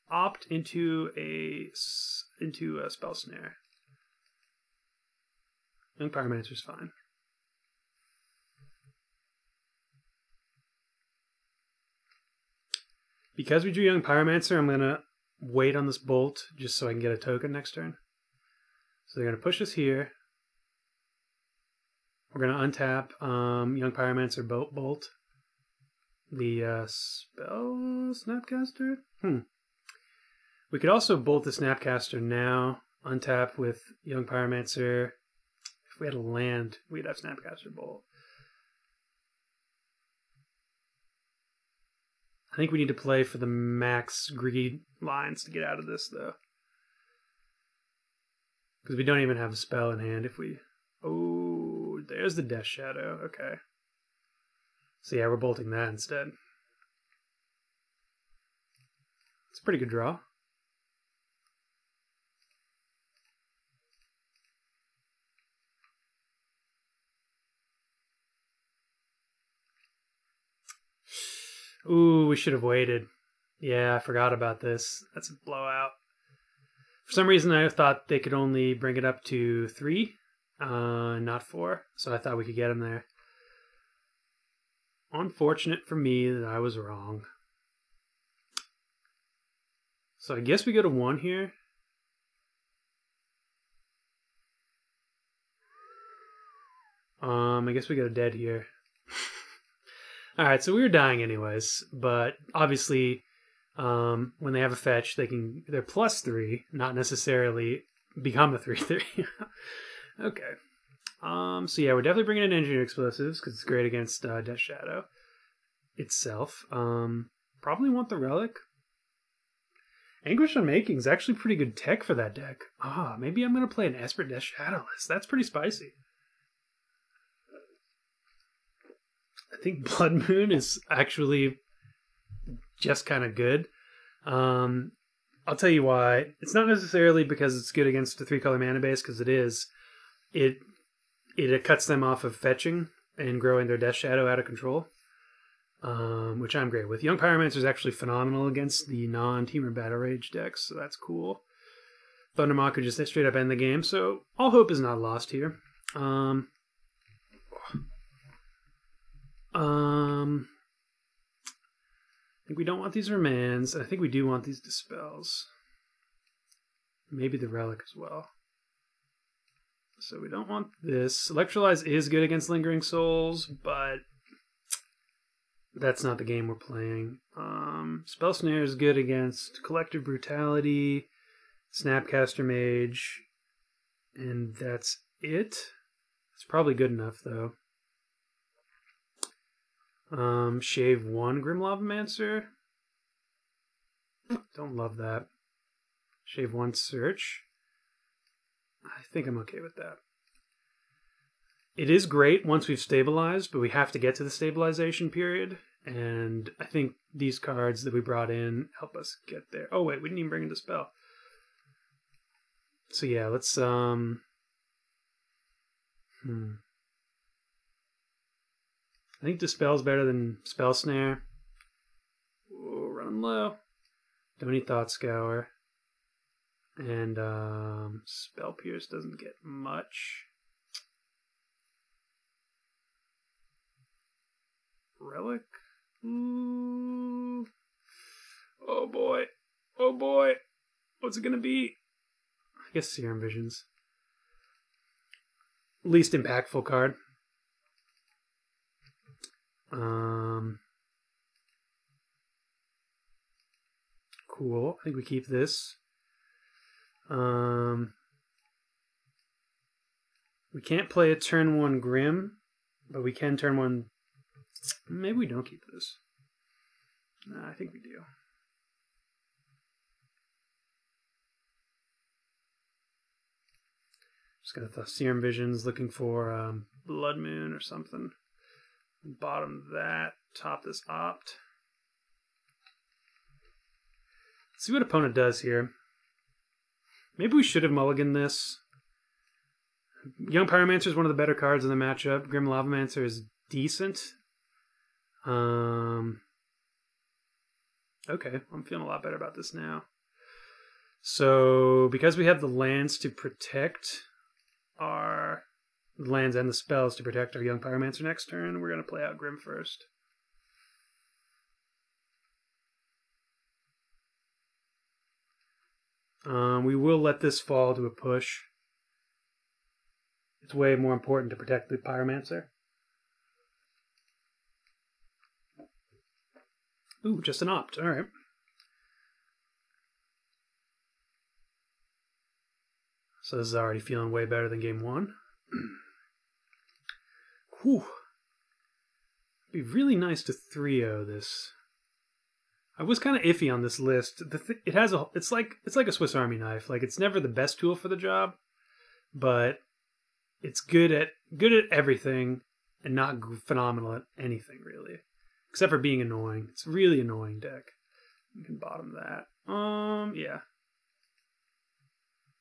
opt into a Spell Snare. Young Pyromancer's fine. Because we drew Young Pyromancer, I'm gonna wait on this bolt just so I can get a token next turn. So they're gonna push us here. We're gonna untap Young Pyromancer bolt. The spell Snapcaster? We could also bolt the Snapcaster now, untap with Young Pyromancer. If we had a land, we'd have Snapcaster bolt. I think we need to play for the max greed lines to get out of this, though. Because we don't even have a spell in hand if we... Oh, there's the Death Shadow. Okay. So yeah, we're bolting that instead. It's a pretty good draw. Ooh, we should have waited. Yeah, I forgot about this. That's a blowout. For some reason, I thought they could only bring it up to 3, not 4. So I thought we could get them there. Unfortunate for me that I was wrong. So I guess we go to 1 here. I guess we go to dead here. Alright, so we were dying anyways, but obviously when they have a fetch, they're +3, not necessarily become a 3/3. Okay. So yeah, we're definitely bringing in Engineered Explosives because it's great against Death Shadow itself. Probably want the Relic. Anguish Unmaking is actually pretty good tech for that deck. Maybe I'm going to play an Esper Death Shadowless. That's pretty spicy. I think Blood Moon is actually just kind of good. I'll tell you why. It's not necessarily because it's good against the 3-color mana base, because it is. It cuts them off of fetching, and growing their Death Shadow out of control, which I'm great with. Young Pyromancer is actually phenomenal against the non-Teamer Battle Rage decks, so that's cool. Thundermaw could just straight up end the game, so all hope is not lost here. I think we don't want these Remands, and I think we do want these Dispels. Maybe the Relic as well. So we don't want this. Electrolyze is good against Lingering Souls, but that's not the game we're playing. Spell Snare is good against Collective Brutality, Snapcaster Mage, and that's it. It's probably good enough, though. Shave 1 Grim Lavamancer. Don't love that. Shave 1 Search. I think I'm okay with that. It is great once we've stabilized, but we have to get to the stabilization period, and I think these cards that we brought in help us get there. Oh wait, we didn't even bring in Dispel. So yeah, let's I think Dispel's better than Spell Snare. Ooh, run low. Don't need Thought Scour. And Spell Pierce doesn't get much. Relic? Ooh. Oh boy. Oh boy. What's it gonna be? I guess Serum Visions. Least impactful card. Cool. I think we keep this. We can't play a turn 1 Grim, but we can turn 1. Maybe we don't keep this. Nah, I think we do. Just gonna throw Serum Visions, looking for Blood Moon or something. Bottom that, top this Opt. Let's see what opponent does here. Maybe we should have mulliganed this. Young Pyromancer is one of the better cards in the matchup. Grim Lavamancer is decent. Okay, I'm feeling a lot better about this now. So, because we have the lands to protect our lands and the spells to protect our Young Pyromancer next turn, we're going to play out Grim first. We will let this fall to a push. It's way more important to protect the Pyromancer. Ooh, just an Opt. Alright. So this is already feeling way better than game 1. Whew. It'd be really nice to 3-0 this. I was kind of iffy on this list. It has a. It's like a Swiss Army knife. Like, it's never the best tool for the job, but it's good at everything and not phenomenal at anything really, except for being annoying. It's a really annoying deck. You can bottom that. Yeah.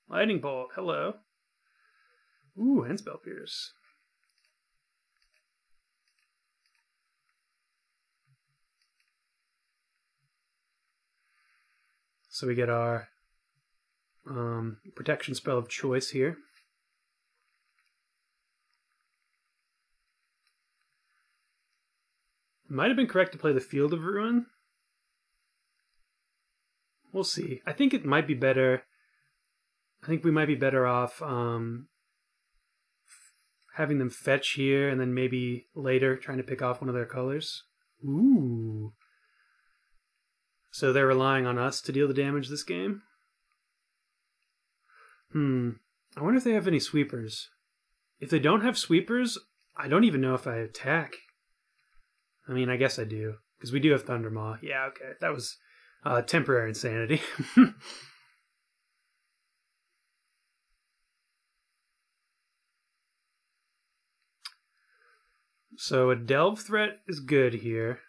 Lightning Bolt. Hello. Ooh, and Spell Pierce. So we get our protection spell of choice here. Might have been correct to play the Field of Ruin. We'll see. I think it might be better. I think we might be better off having them fetch here and then maybe later trying to pick off one of their colors. Ooh. So they're relying on us to deal the damage this game? I wonder if they have any sweepers. If they don't have sweepers, I don't even know if I attack. I mean, I guess I do, because we do have Thundermaw. Yeah, okay. That was temporary insanity. So a Delve threat is good here.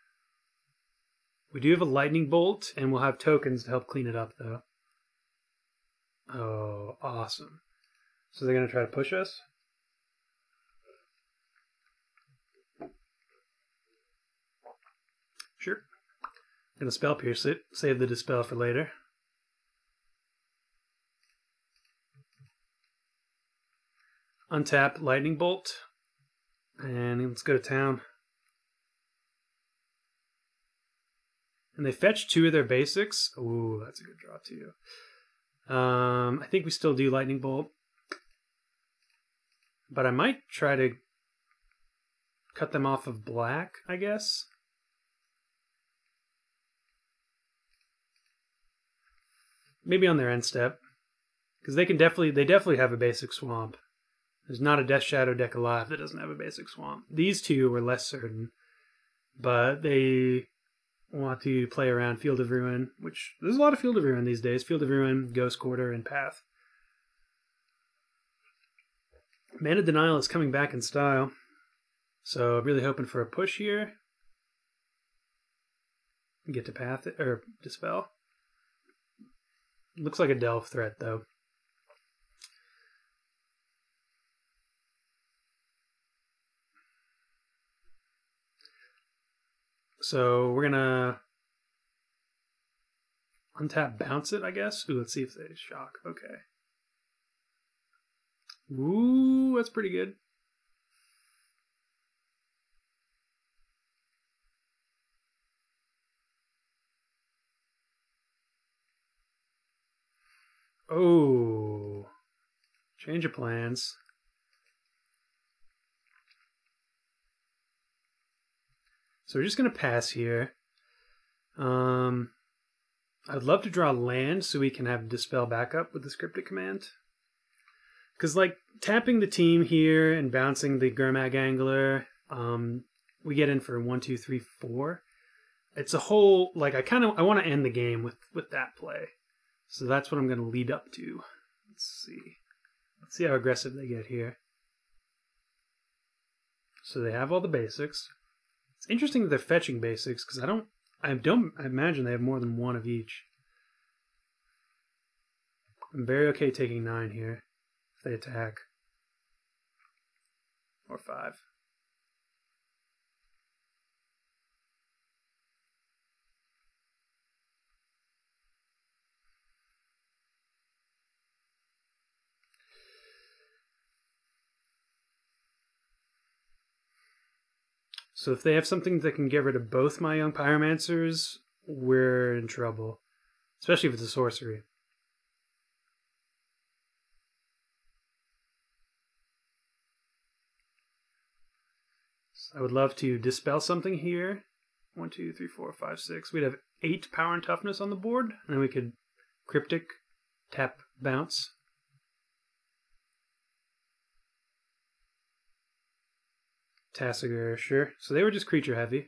We do have a Lightning Bolt, and we'll have tokens to help clean it up, though. Oh, awesome. So they're going to try to push us? Gonna Spell Pierce it. Save the Dispel for later. Untap Lightning Bolt. And let's go to town. And they fetch 2 of their basics. Ooh, that's a good draw too. I think we still do Lightning Bolt. But I might try to cut them off of black, I guess. Maybe on their end step. Because they definitely have a basic swamp. There's not a Death Shadow deck alive that doesn't have a basic swamp. These two were less certain. But they want to play around Field of Ruin, which there's a lot of Field of Ruin these days. Field of Ruin, Ghost Quarter, and Path. Mana Denial is coming back in style. So I'm really hoping for a push here. Get to Path, or Dispel. Looks like a Delve threat, though. So we're gonna untap, bounce it, I guess. Ooh, let's see if they shock. Okay. Ooh, that's pretty good. Oh, change of plans. So we're just going to pass here. I'd love to draw land so we can have Dispel backup with the Scripted command. Because, like, tapping the team here and bouncing the Gurmag Angler, we get in for 1, 2, 3, 4. It's a whole, like, I want to end the game with that play. So that's what I'm going to lead up to. Let's see. Let's see how aggressive they get here. So they have all the basics. It's interesting that they're fetching basics, because I imagine they have more than one of each. I'm very okay taking 9 here if they attack. Or 5. So if they have something that can get rid of both my young Pyromancers, we're in trouble. Especially if it's a sorcery. So I would love to dispel something here. 1, 2, 3, 4, 5, 6. We'd have 8 power and toughness on the board. And then we could Cryptic, tap, bounce. Tassiger, sure. So they were just creature heavy.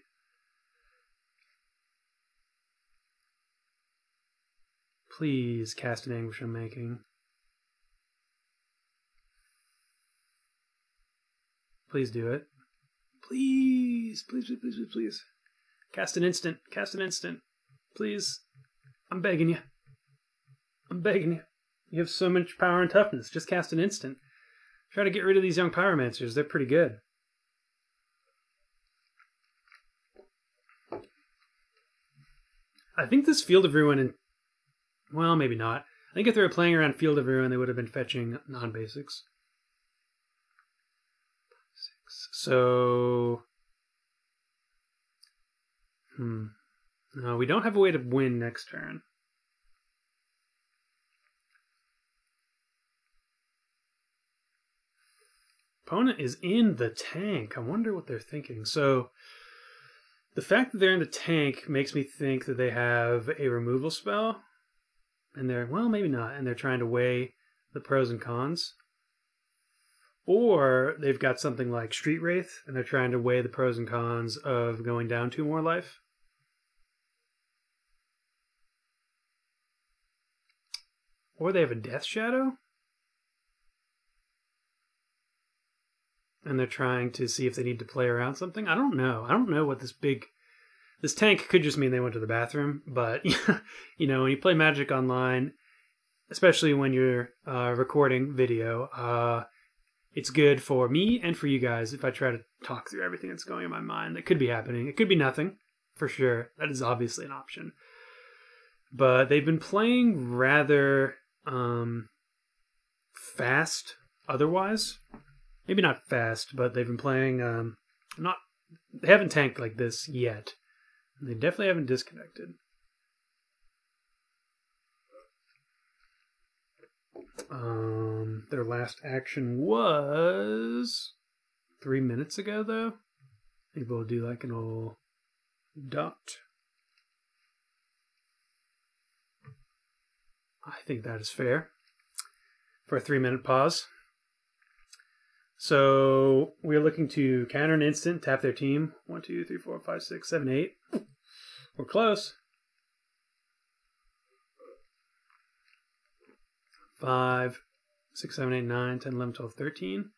Please cast an Anguish Unmaking. Please do it. Please, please, please, please, please. Cast an instant. Cast an instant. Please. I'm begging you. I'm begging you. You have so much power and toughness. Just cast an instant. Try to get rid of these young Pyromancers. They're pretty good. I think this Field of Ruin, and well, maybe not. I think if they were playing around Field of Ruin, they would have been fetching non-basics. So, no, we don't have a way to win next turn. Opponent is in the tank. I wonder what they're thinking. So, the fact that they're in the tank makes me think that they have a removal spell. And they're, well, maybe not. And they're trying to weigh the pros and cons. Or they've got something like Street Wraith, and they're trying to weigh the pros and cons of going down 2 more life. Or they have a Death Shadow. And they're trying to see if they need to play around something. I don't know. I don't know what this tank could just mean they went to the bathroom. But, you know, when you play Magic Online, especially when you're recording video, it's good for me and for you guys if I try to talk through everything that's going in my mind that could be happening. It could be nothing. for sure. That is obviously an option. But they've been playing rather fast otherwise. Maybe not fast, but they've been playing they haven't tanked like this yet. They definitely haven't disconnected. Their last action was 3 minutes ago, though. Maybe we'll do like an old dot. I think that is fair for a 3-minute pause. So we're looking to counter an instant, tap their team. 1, 2, 3, 4, 5, 6, 7, 8. We're close. 5, 6, 7, 8, 9, 10, 11, 12, 13.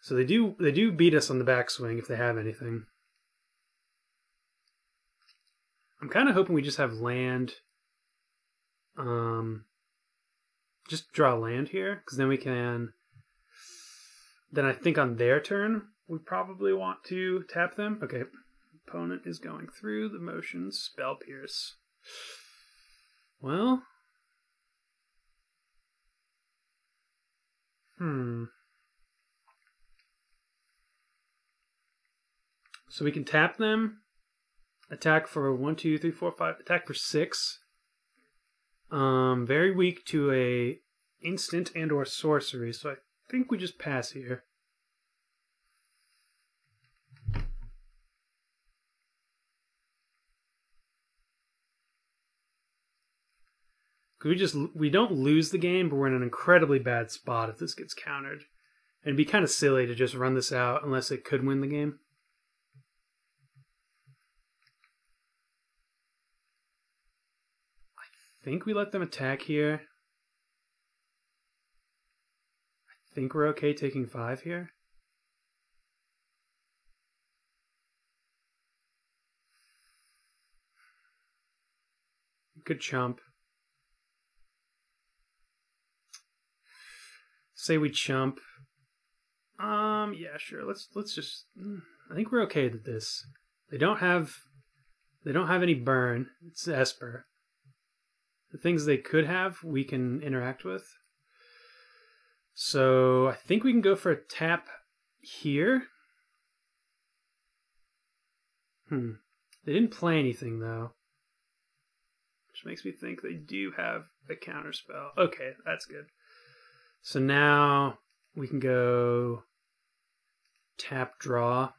So they do beat us on the backswing if they have anything. I'm kind of hoping we just have land. Just draw land here, because then we can. Then I think on their turn we probably want to tap them. Okay, opponent is going through the motions. Spell Pierce. Well. So we can tap them, attack for 1, 2, 3, 4, 5, attack for 6. Very weak to a instant and or sorcery, so I think we just pass here. We don't lose the game, but we're in an incredibly bad spot if this gets countered. And it'd be kind of silly to just run this out unless it could win the game. I think we let them attack here. I think we're okay taking 5 here. Good chump. Say we chump. Yeah, sure. Let's just. I think we're okay with this. They don't have any burn. It's Esper. The things they could have, we can interact with. So I think we can go for a tap here. They didn't play anything though, which makes me think they do have a counterspell. Okay, that's good. So now we can go tap draw.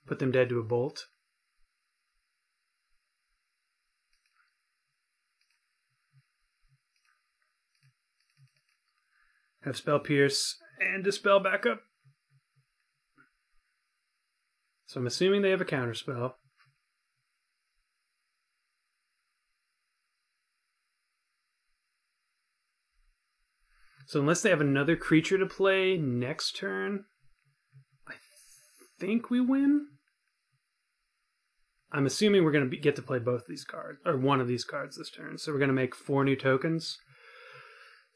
Put them dead to a bolt. Have Spell Pierce and Dispel back up. So I'm assuming they have a counterspell. So unless they have another creature to play next turn, I think we win. I'm assuming we're going to get to play both these cards, or one of these cards this turn. So we're going to make 4 new tokens.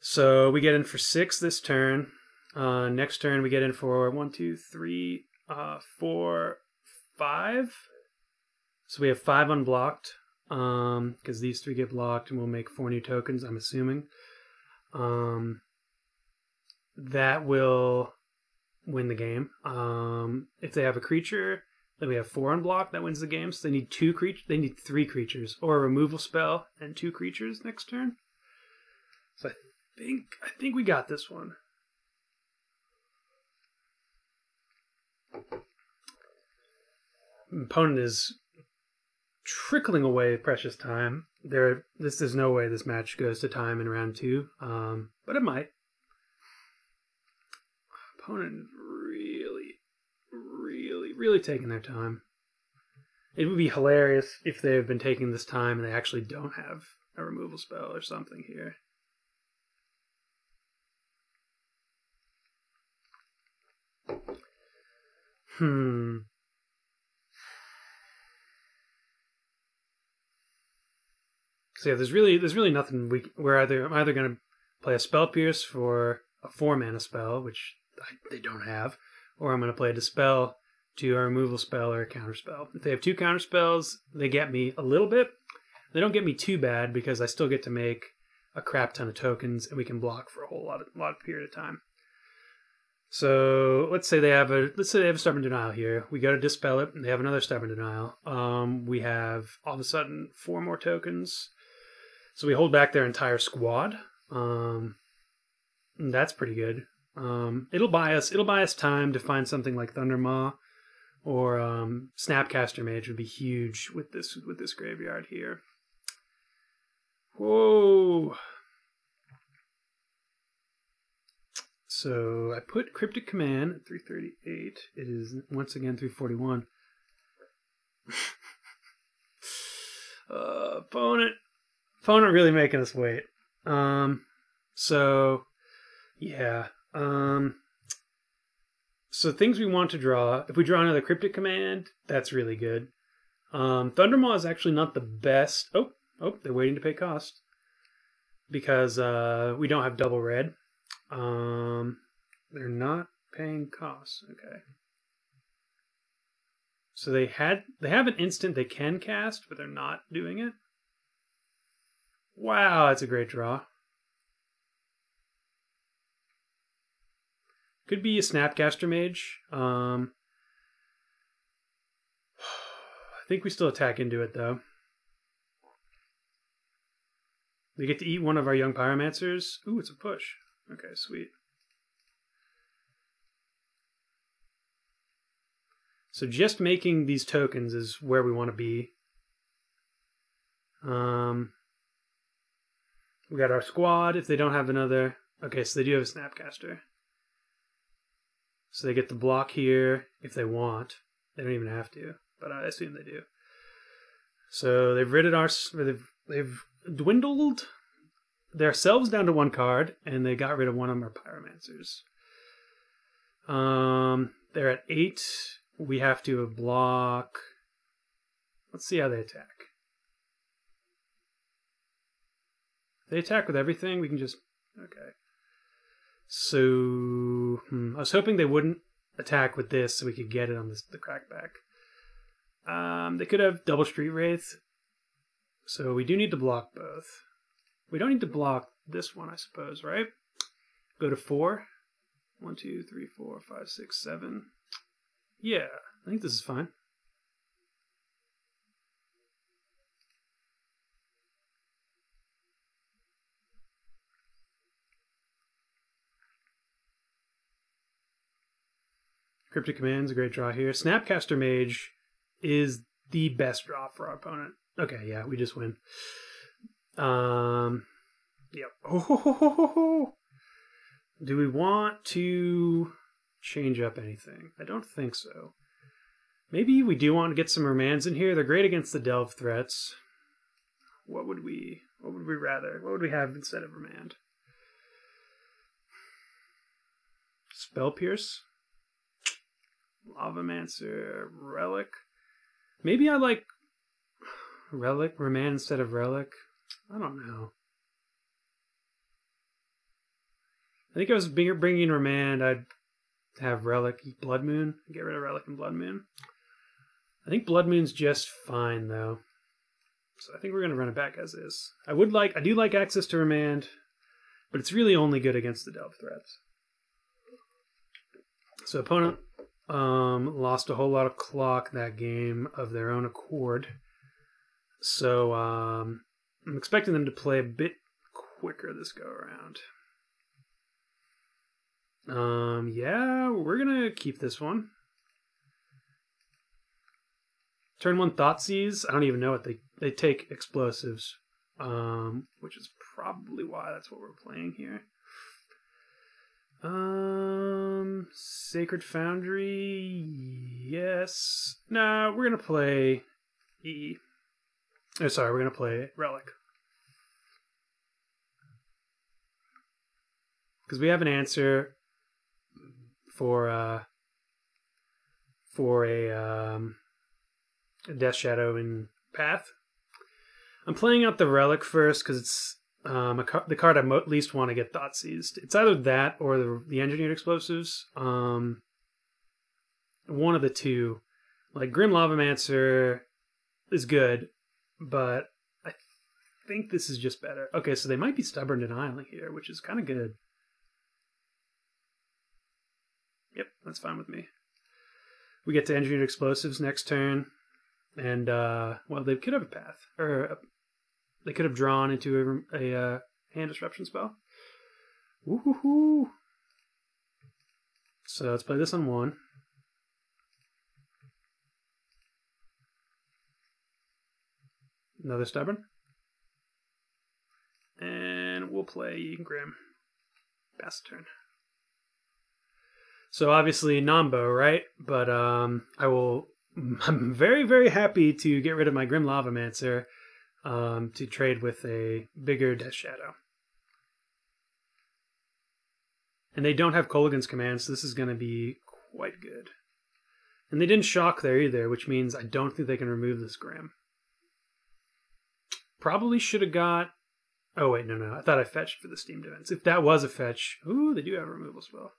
So we get in for 6 this turn. Next turn we get in for 1, 2, 3, 4, 5. So we have 5 unblocked, because these 3 get blocked, and we'll make 4 new tokens, I'm assuming. That will win the game. If they have a creature, then we have 4 unblocked. That wins the game. So they need 3 creatures, or a removal spell and 2 creatures next turn. So I think we got this one. Opponent is trickling away precious time. There's no way this match goes to time in round 2, but it might. Opponent really taking their time. It would be hilarious if they've been taking this time and they actually don't have a removal spell or something here. So yeah, there's really nothing I'm either going to play a Spell Pierce for a 4-mana spell, which they don't have, or I'm going to play a Dispel to a removal spell or a counter spell. If they have 2 counter spells, they get me a little bit. They don't get me too bad because I still get to make a crap ton of tokens and we can block for a whole lot of period of time. So let's say they have a Stubborn Denial here. We go to dispel it, and they have another Stubborn Denial. We have all of a sudden 4 more tokens, so we hold back their entire squad. And that's pretty good. It'll buy us time to find something like Thundermaw or Snapcaster Mage would be huge with this graveyard here. Whoa. So I put Cryptic Command at 338. It is once again 341. Opponent really making us wait. So yeah. So things we want to draw. If we draw another Cryptic Command, that's really good. Thundermaw is actually not the best. Oh, they're waiting to pay cost because we don't have double red. They're not paying costs. Okay. So they have an instant they can cast, but they're not doing it. Wow, that's a great draw. Could be a Snapcaster Mage. I think we still attack into it though. We get to eat one of our young Pyromancers. Ooh, it's a push. Okay, sweet. So just making these tokens is where we want to be. We got our squad. If they don't have another... Okay, so they do have a Snapcaster. So they get the block here if they want. They don't even have to, but I assume they do. So they've ridded our... They've dwindled themselves down to 1 card, and they got rid of one of our Pyromancers. They're at 8. We have to block. Let's see how they attack. If they attack with everything, we can just... Okay. So... I was hoping they wouldn't attack with this so we could get it on the crackback. They could have double Street Wraith. So we do need to block both. We don't need to block this one, I suppose, right? Go to 4. 1, 2, 3, 4, 5, 6, 7. Yeah, I think this is fine. Cryptic Command's a great draw here. Snapcaster Mage is the best draw for our opponent. Okay, yeah, we just win. Yep. Oh, do we want to change up anything? I don't think so. Maybe we do want to get some Remands in here. They're great against the Delve threats. What would we rather? What would we have instead of Remand? Spell Pierce? Lavamancer, Relic. Maybe I like Relic, Remand instead of Relic. I don't know. I think I was bringing Remand. I'd have Relic, Blood Moon. Get rid of Relic and Blood Moon. I think Blood Moon's just fine though. So I think we're gonna run it back as is. I do like access to Remand, but it's really only good against the Delve threats. So opponent lost a whole lot of clock that game of their own accord. So I'm expecting them to play a bit quicker this go around. Yeah, we're gonna keep this one. Turn 1 Thoughtseize. I don't even know what they take explosives, which is probably why that's what we're playing here. Sacred Foundry, yes. No, we're gonna play E. Oh, sorry, we're gonna play Relic because we have an answer for a Death Shadow in Path. I'm playing out the Relic first because it's the card I least want to get Thoughtseized. It's either that or the Engineered Explosives. one of the two. Like, Grim Lavamancer is good, but I think this is just better. Okay, so they might be Stubborn Denialing here, which is kind of good. Yep, that's fine with me. We get to Engineered Explosives next turn, and, well, they could have a path, or they could have drawn into a hand disruption spell. Woohoo! So let's play this on 1. Another Stubborn. And we'll play Grim. Pass the turn. So obviously Nombo, right? But I'm very, very happy to get rid of my Grim Lavamancer to trade with a bigger Death Shadow. And they don't have Kolaghan's Command, so this is going to be quite good. And they didn't shock there either, which means I don't think they can remove this Grim. Probably should have got... Oh, wait, no. I thought I fetched for the Steam Defense. If that was a fetch... Ooh, they do have a removal spell.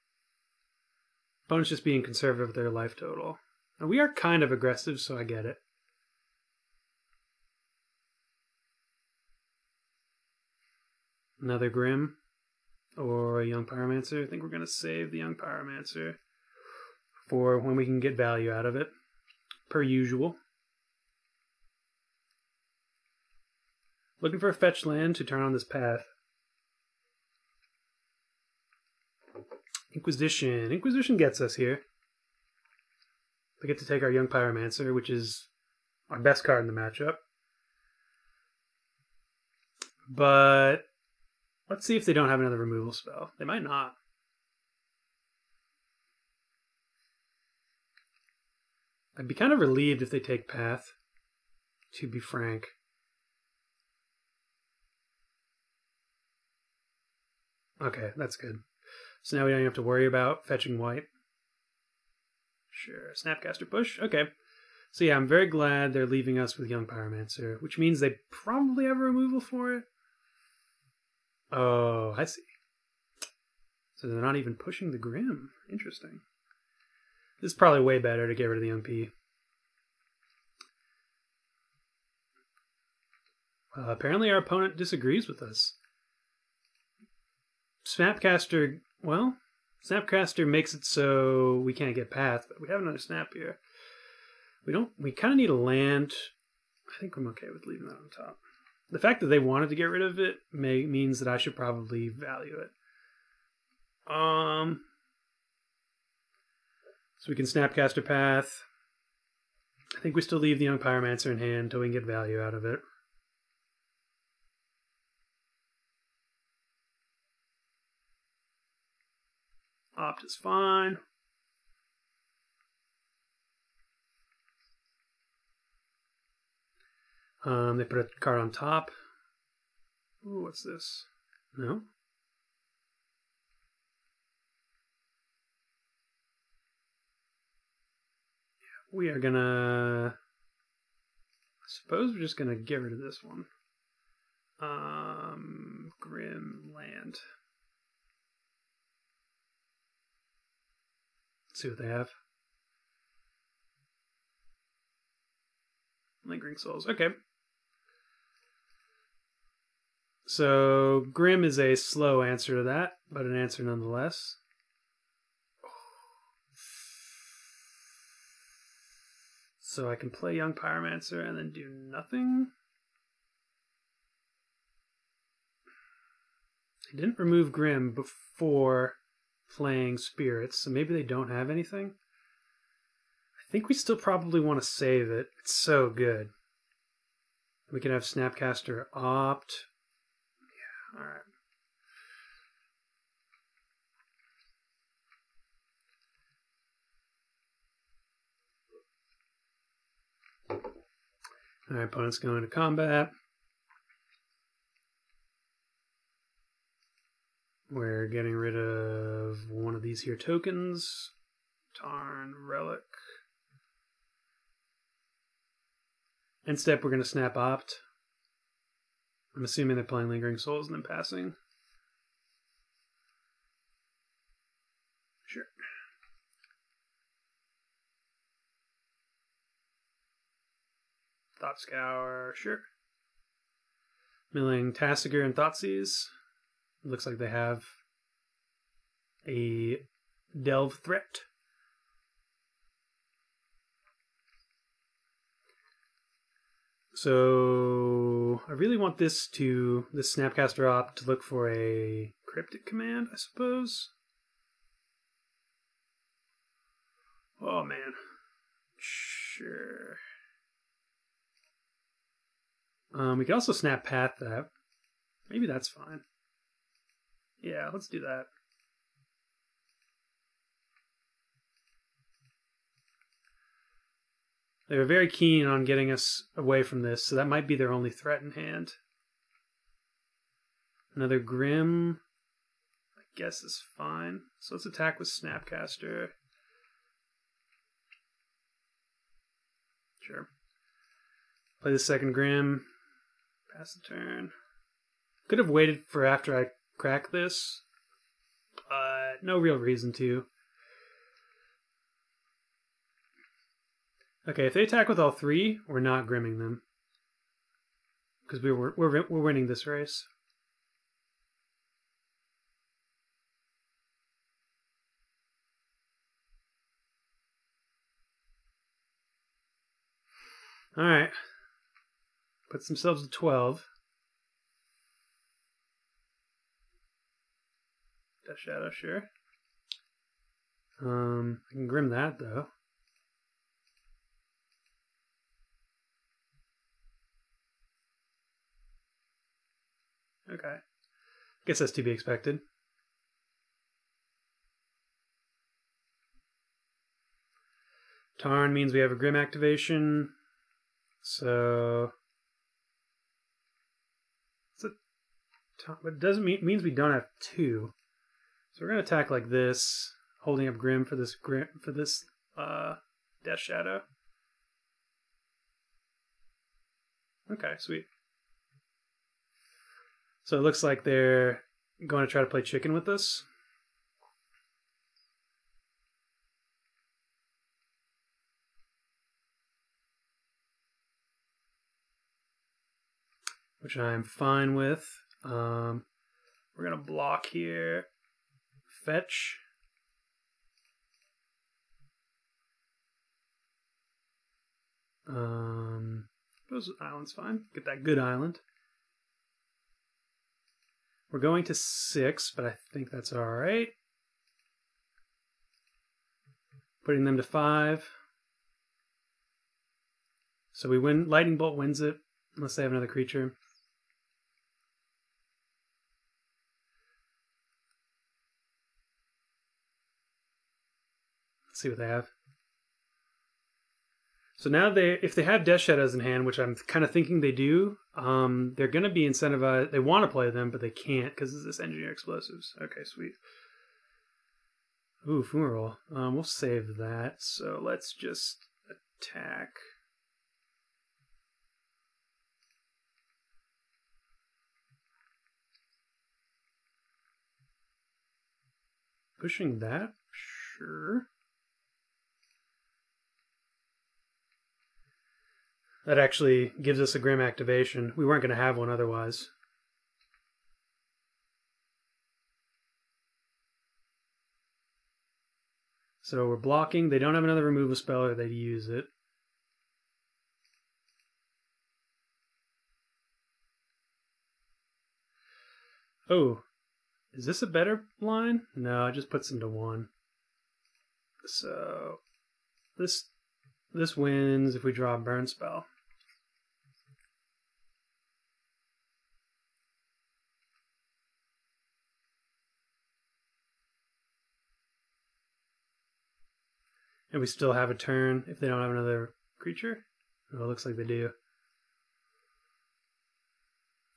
Opponent's just being conservative with their life total. And we are kind of aggressive, so I get it. Another Grim. Or a Young Pyromancer. I think we're going to save the Young Pyromancer for when we can get value out of it. Per usual. Looking for a fetch land to turn on this path. Inquisition. Inquisition gets us here. We get to take our Young Pyromancer, which is our best card in the matchup. But let's see if they don't have another removal spell. They might not. I'd be kind of relieved if they take Path, to be frank. Okay, that's good. So now we don't have to worry about fetching white. Sure, Snapcaster push. Okay. So yeah, I'm very glad they're leaving us with Young Pyromancer, which means they probably have a removal for it. Oh, I see. So they're not even pushing the Grim. Interesting. This is probably way better to get rid of the Young P. Apparently our opponent disagrees with us. Snapcaster, well, Snapcaster makes it so we can't get Path, but we have another Snap here. We kind of need a land. I think I'm okay with leaving that on top. The fact that they wanted to get rid of it means that I should probably value it. So we can Snapcaster Path. I think we still leave the Young Pyromancer in hand until we can get value out of it. Opt is fine. They put a card on top. Ooh, what's this? No? Yeah, we are gonna... I suppose we're just gonna get rid of this one. Grim Land. Let's see what they have. Lingering Souls. Okay. So, Grim is a slow answer to that, but an answer nonetheless. So I can play Young Pyromancer and then do nothing. I didn't remove Grim before playing Spirits, so maybe they don't have anything. I think we still probably want to save it. It's so good. We can have Snapcaster opt. Yeah, alright. Alright, opponent's going to combat. We're getting rid of one of these here tokens. Tarn, Relic. End step, we're going to snap opt. I'm assuming they're playing Lingering Souls and then passing. Sure. Thought Scour, sure. Milling Tasigur and Thoughtseize. Looks like they have a Delve threat. So I really want this Snapcaster Op to look for a Cryptic command, I suppose. Oh man. Sure. We could also Snap Path that. Maybe that's fine. Yeah, let's do that. They were very keen on getting us away from this, so that might be their only threat in hand. Another Grim, I guess, is fine. So let's attack with Snapcaster. Sure. Play the second Grim. Pass the turn. Could have waited for after I crack this, but no real reason to. Okay, if they attack with all three, we're not Grimming them. Because we're winning this race. Alright. Puts themselves to 12. Death Shadow, sure. I can Grim that, though. Okay. Guess that's to be expected. Tarn means we have a Grim activation. So but it doesn't means we don't have two. So we're gonna attack like this, holding up Grim for this Death Shadow. Okay, sweet. So it looks like they're going to try to play chicken with us. Which I'm fine with. We're going to block here. Fetch. Suppose island's fine. Get that good island. We're going to 6, but I think that's alright. Putting them to 5. So we win. Lightning Bolt wins it, unless they have another creature. Let's see what they have. So now if they have Death Shadows in hand, which I'm kind of thinking they do, they're going to be incentivized. They want to play them, but they can't because of this Engineer Explosives. Okay, sweet. Ooh, Fumarole. We'll save that. So let's just attack. Pushing that? Sure. That actually gives us a Grim activation. We weren't going to have one otherwise. So we're blocking. They don't have another removal spell or they'd use it. Oh, is this a better line? No, it just puts them to 1. So this wins if we draw a burn spell. And we still have a turn if they don't have another creature. Oh, it looks like they do.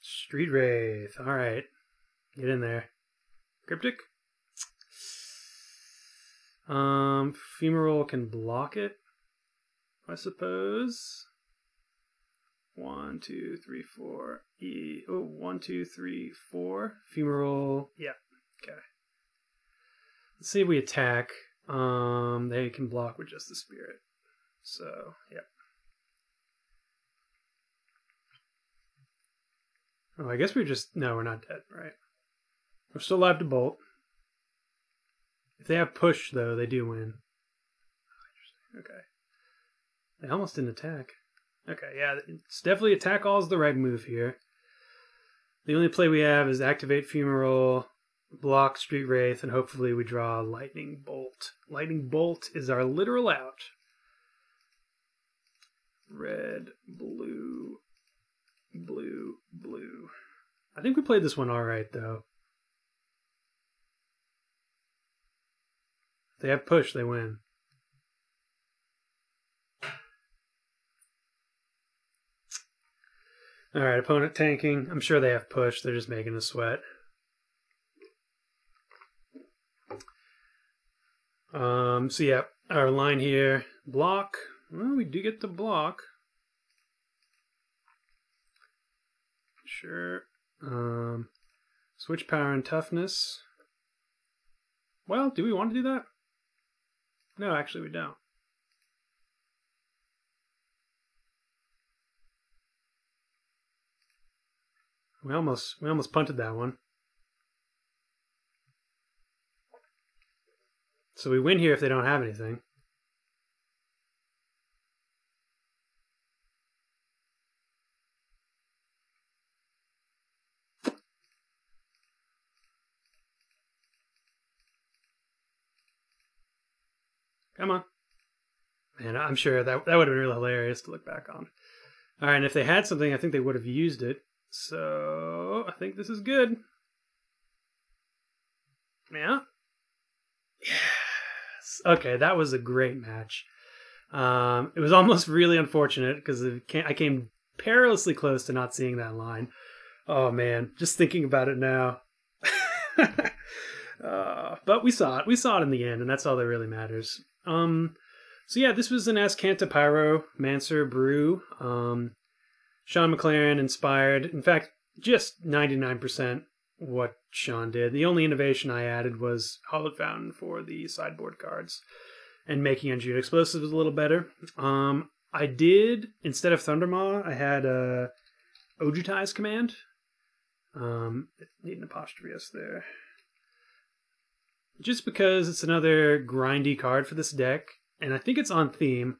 Street Wraith. Alright. Get in there. Cryptic. Fumarole can block it, I suppose. 1, 2, 3, 4. 1, 2, 3, 4. Fumarole. Yeah. Okay. Let's see if we attack. They can block with just the Spirit. So, yep. Oh, I guess we're just... No, we're not dead, right? We're still alive to bolt. If they have push, though, they do win. Okay. They almost didn't attack. Okay, yeah, it's definitely attack all is the right move here. The only play we have is activate Fumarole, block Street Wraith, and hopefully we draw Lightning Bolt. Lightning Bolt is our literal out. Red, blue, blue, blue. I think we played this one alright, though. If they have push, they win. Alright, opponent tanking. I'm sure they have push. They're just making us sweat. So yeah, our line here. Block. Well, we do get to block. Sure. Switch power and toughness. Well, do we want to do that? No, actually we don't. We almost punted that one. So we win here if they don't have anything. Come on. Man, I'm sure that would have been really hilarious to look back on. Alright, and if they had something, I think they would have used it. So, I think this is good. Yeah. Yes. Okay, that was a great match. It was almost really unfortunate because I came perilously close to not seeing that line. Oh man, just thinking about it now. But we saw it. We saw it in the end, and that's all that really matters. So yeah, this was an Azcanta Pyromancer brew. Sean McLaren inspired. In fact, just 99% what Sean did. The only innovation I added was Hollowed Fountain for the sideboard cards and making Engineered Explosives a little better. I did, instead of Thundermaw, I had a Ojutai's Command. Need an apostrophe S there. Just because it's another grindy card for this deck, and I think it's on theme,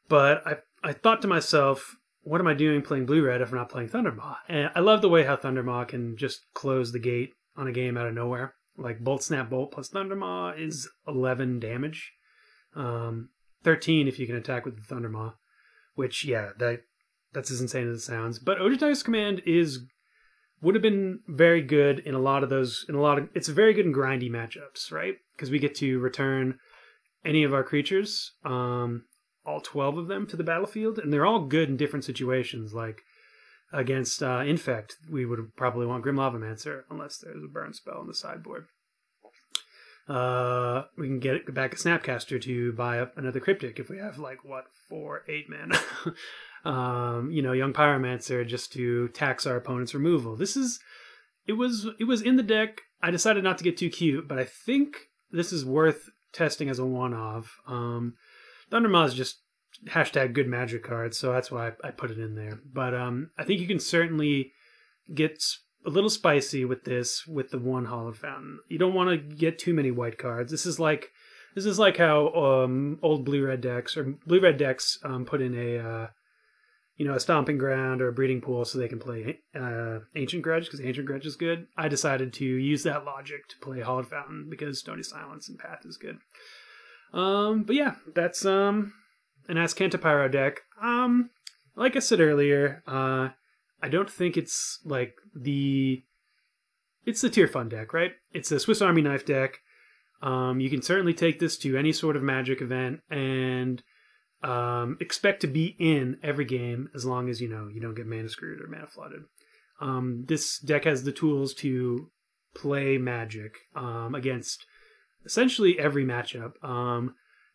but I thought to myself, what am I doing playing Blue-Red if I'm not playing Thundermaw? And I love the way how Thundermaw can just close the gate on a game out of nowhere. Like Bolt, Snap, Bolt plus Thundermaw is 11 damage. 13 if you can attack with the Thundermaw. Which, yeah, that's as insane as it sounds. But Ojutai's Command would have been very good in it's very good in grindy matchups, right? Because we get to return any of our creatures, all 12 of them, to the battlefield, and they're all good in different situations. Like against Infect, we would probably want Grim Lavamancer unless there's a burn spell on the sideboard. We can get back a Snapcaster to buy up another Cryptic if we have 4-8 mana. Young Pyromancer just to tax our opponent's removal. It was in the deck. I decided not to get too cute, but I think this is worth testing as a one-off. Thundermaw is just hashtag good magic card, so that's why I put it in there. But I think you can certainly get a little spicy with this with the one Hollowed Fountain. You don't want to get too many white cards. This is like how old blue-red decks put in a Stomping Ground or a Breeding Pool so they can play Ancient Grudge, because Ancient Grudge is good. I decided to use that logic to play Hollowed Fountain because Stony Silence and Path is good. But yeah, that's an Azcanta Pyro deck. Like I said earlier, I don't think it's it's the Tier Fun deck, right? It's a Swiss Army knife deck. You can certainly take this to any sort of Magic event and expect to be in every game as long as you don't get mana screwed or mana flooded. This deck has the tools to play Magic against essentially every matchup.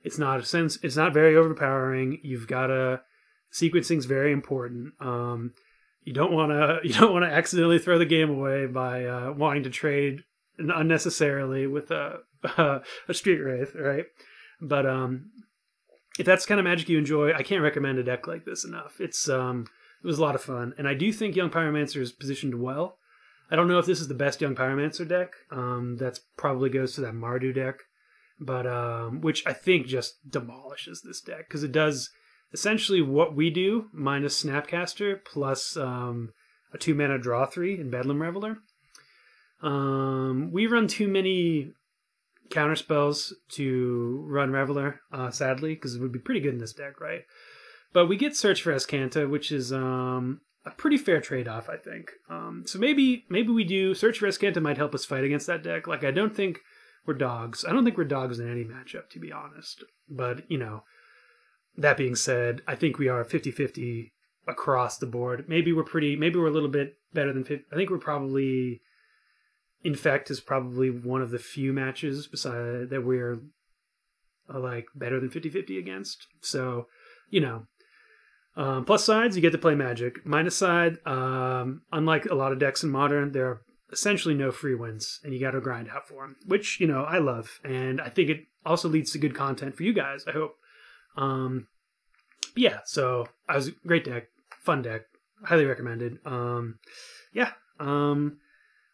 It's not very overpowering. You've got sequencing's very important. You don't want to accidentally throw the game away by wanting to trade unnecessarily with a Street Wraith, right? But if that's the kind of Magic you enjoy, I can't recommend a deck like this enough. It's It was a lot of fun, and I do think Young Pyromancer is positioned well. I don't know if this is the best Young Pyromancer deck. That's probably goes to that Mardu deck, but which I think just demolishes this deck because it does essentially what we do minus Snapcaster plus a 2-mana draw 3 in Bedlam Reveler. We run too many counter spells to run Reveler, sadly, because it would be pretty good in this deck, right? But we get Search for Azcanta, which is a pretty fair trade-off, I think. So maybe we do Search for Azcanta might help us fight against that deck. Like, I don't think we're dogs. I don't think we're dogs in any matchup, to be honest. But, you know, that being said, I think we are 50-50 across the board. Maybe we're a little bit better than 50. I think we're probably... Infect is probably one of the few matches beside that we're like better than 50-50 against. So, you know, plus sides, you get to play Magic. Minus side, unlike a lot of decks in Modern, there are essentially no free wins, and you got to grind out for them, which, you know, I love. And I think it also leads to good content for you guys, I hope. Yeah, so I was a great deck, fun deck, highly recommended.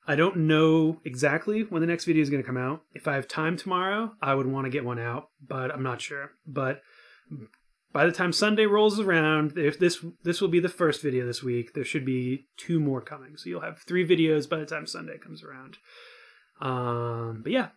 I don't know exactly when the next video is going to come out. If I have time tomorrow, I would want to get one out, but I'm not sure. But by the time Sunday rolls around, if this will be the first video this week, there should be 2 more coming. So you'll have 3 videos by the time Sunday comes around. But yeah,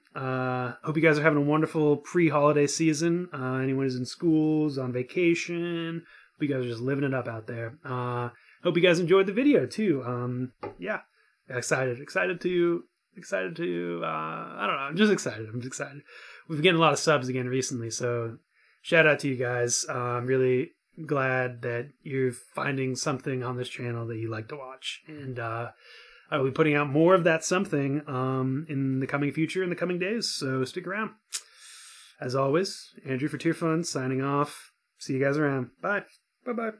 hope you guys are having a wonderful pre-holiday season. Anyone who's in schools, on vacation, hope you guys are just living it up out there. Hope you guys enjoyed the video too. Yeah. Excited to I don't know, I'm just excited. We've been getting a lot of subs again recently, so shout out to you guys. I'm really glad that you're finding something on this channel that you like to watch, and I'll be putting out more of that something in the coming future, in the coming days, so stick around. As always, Andrew for Tier Fun signing off. See you guys around. Bye. Bye-bye.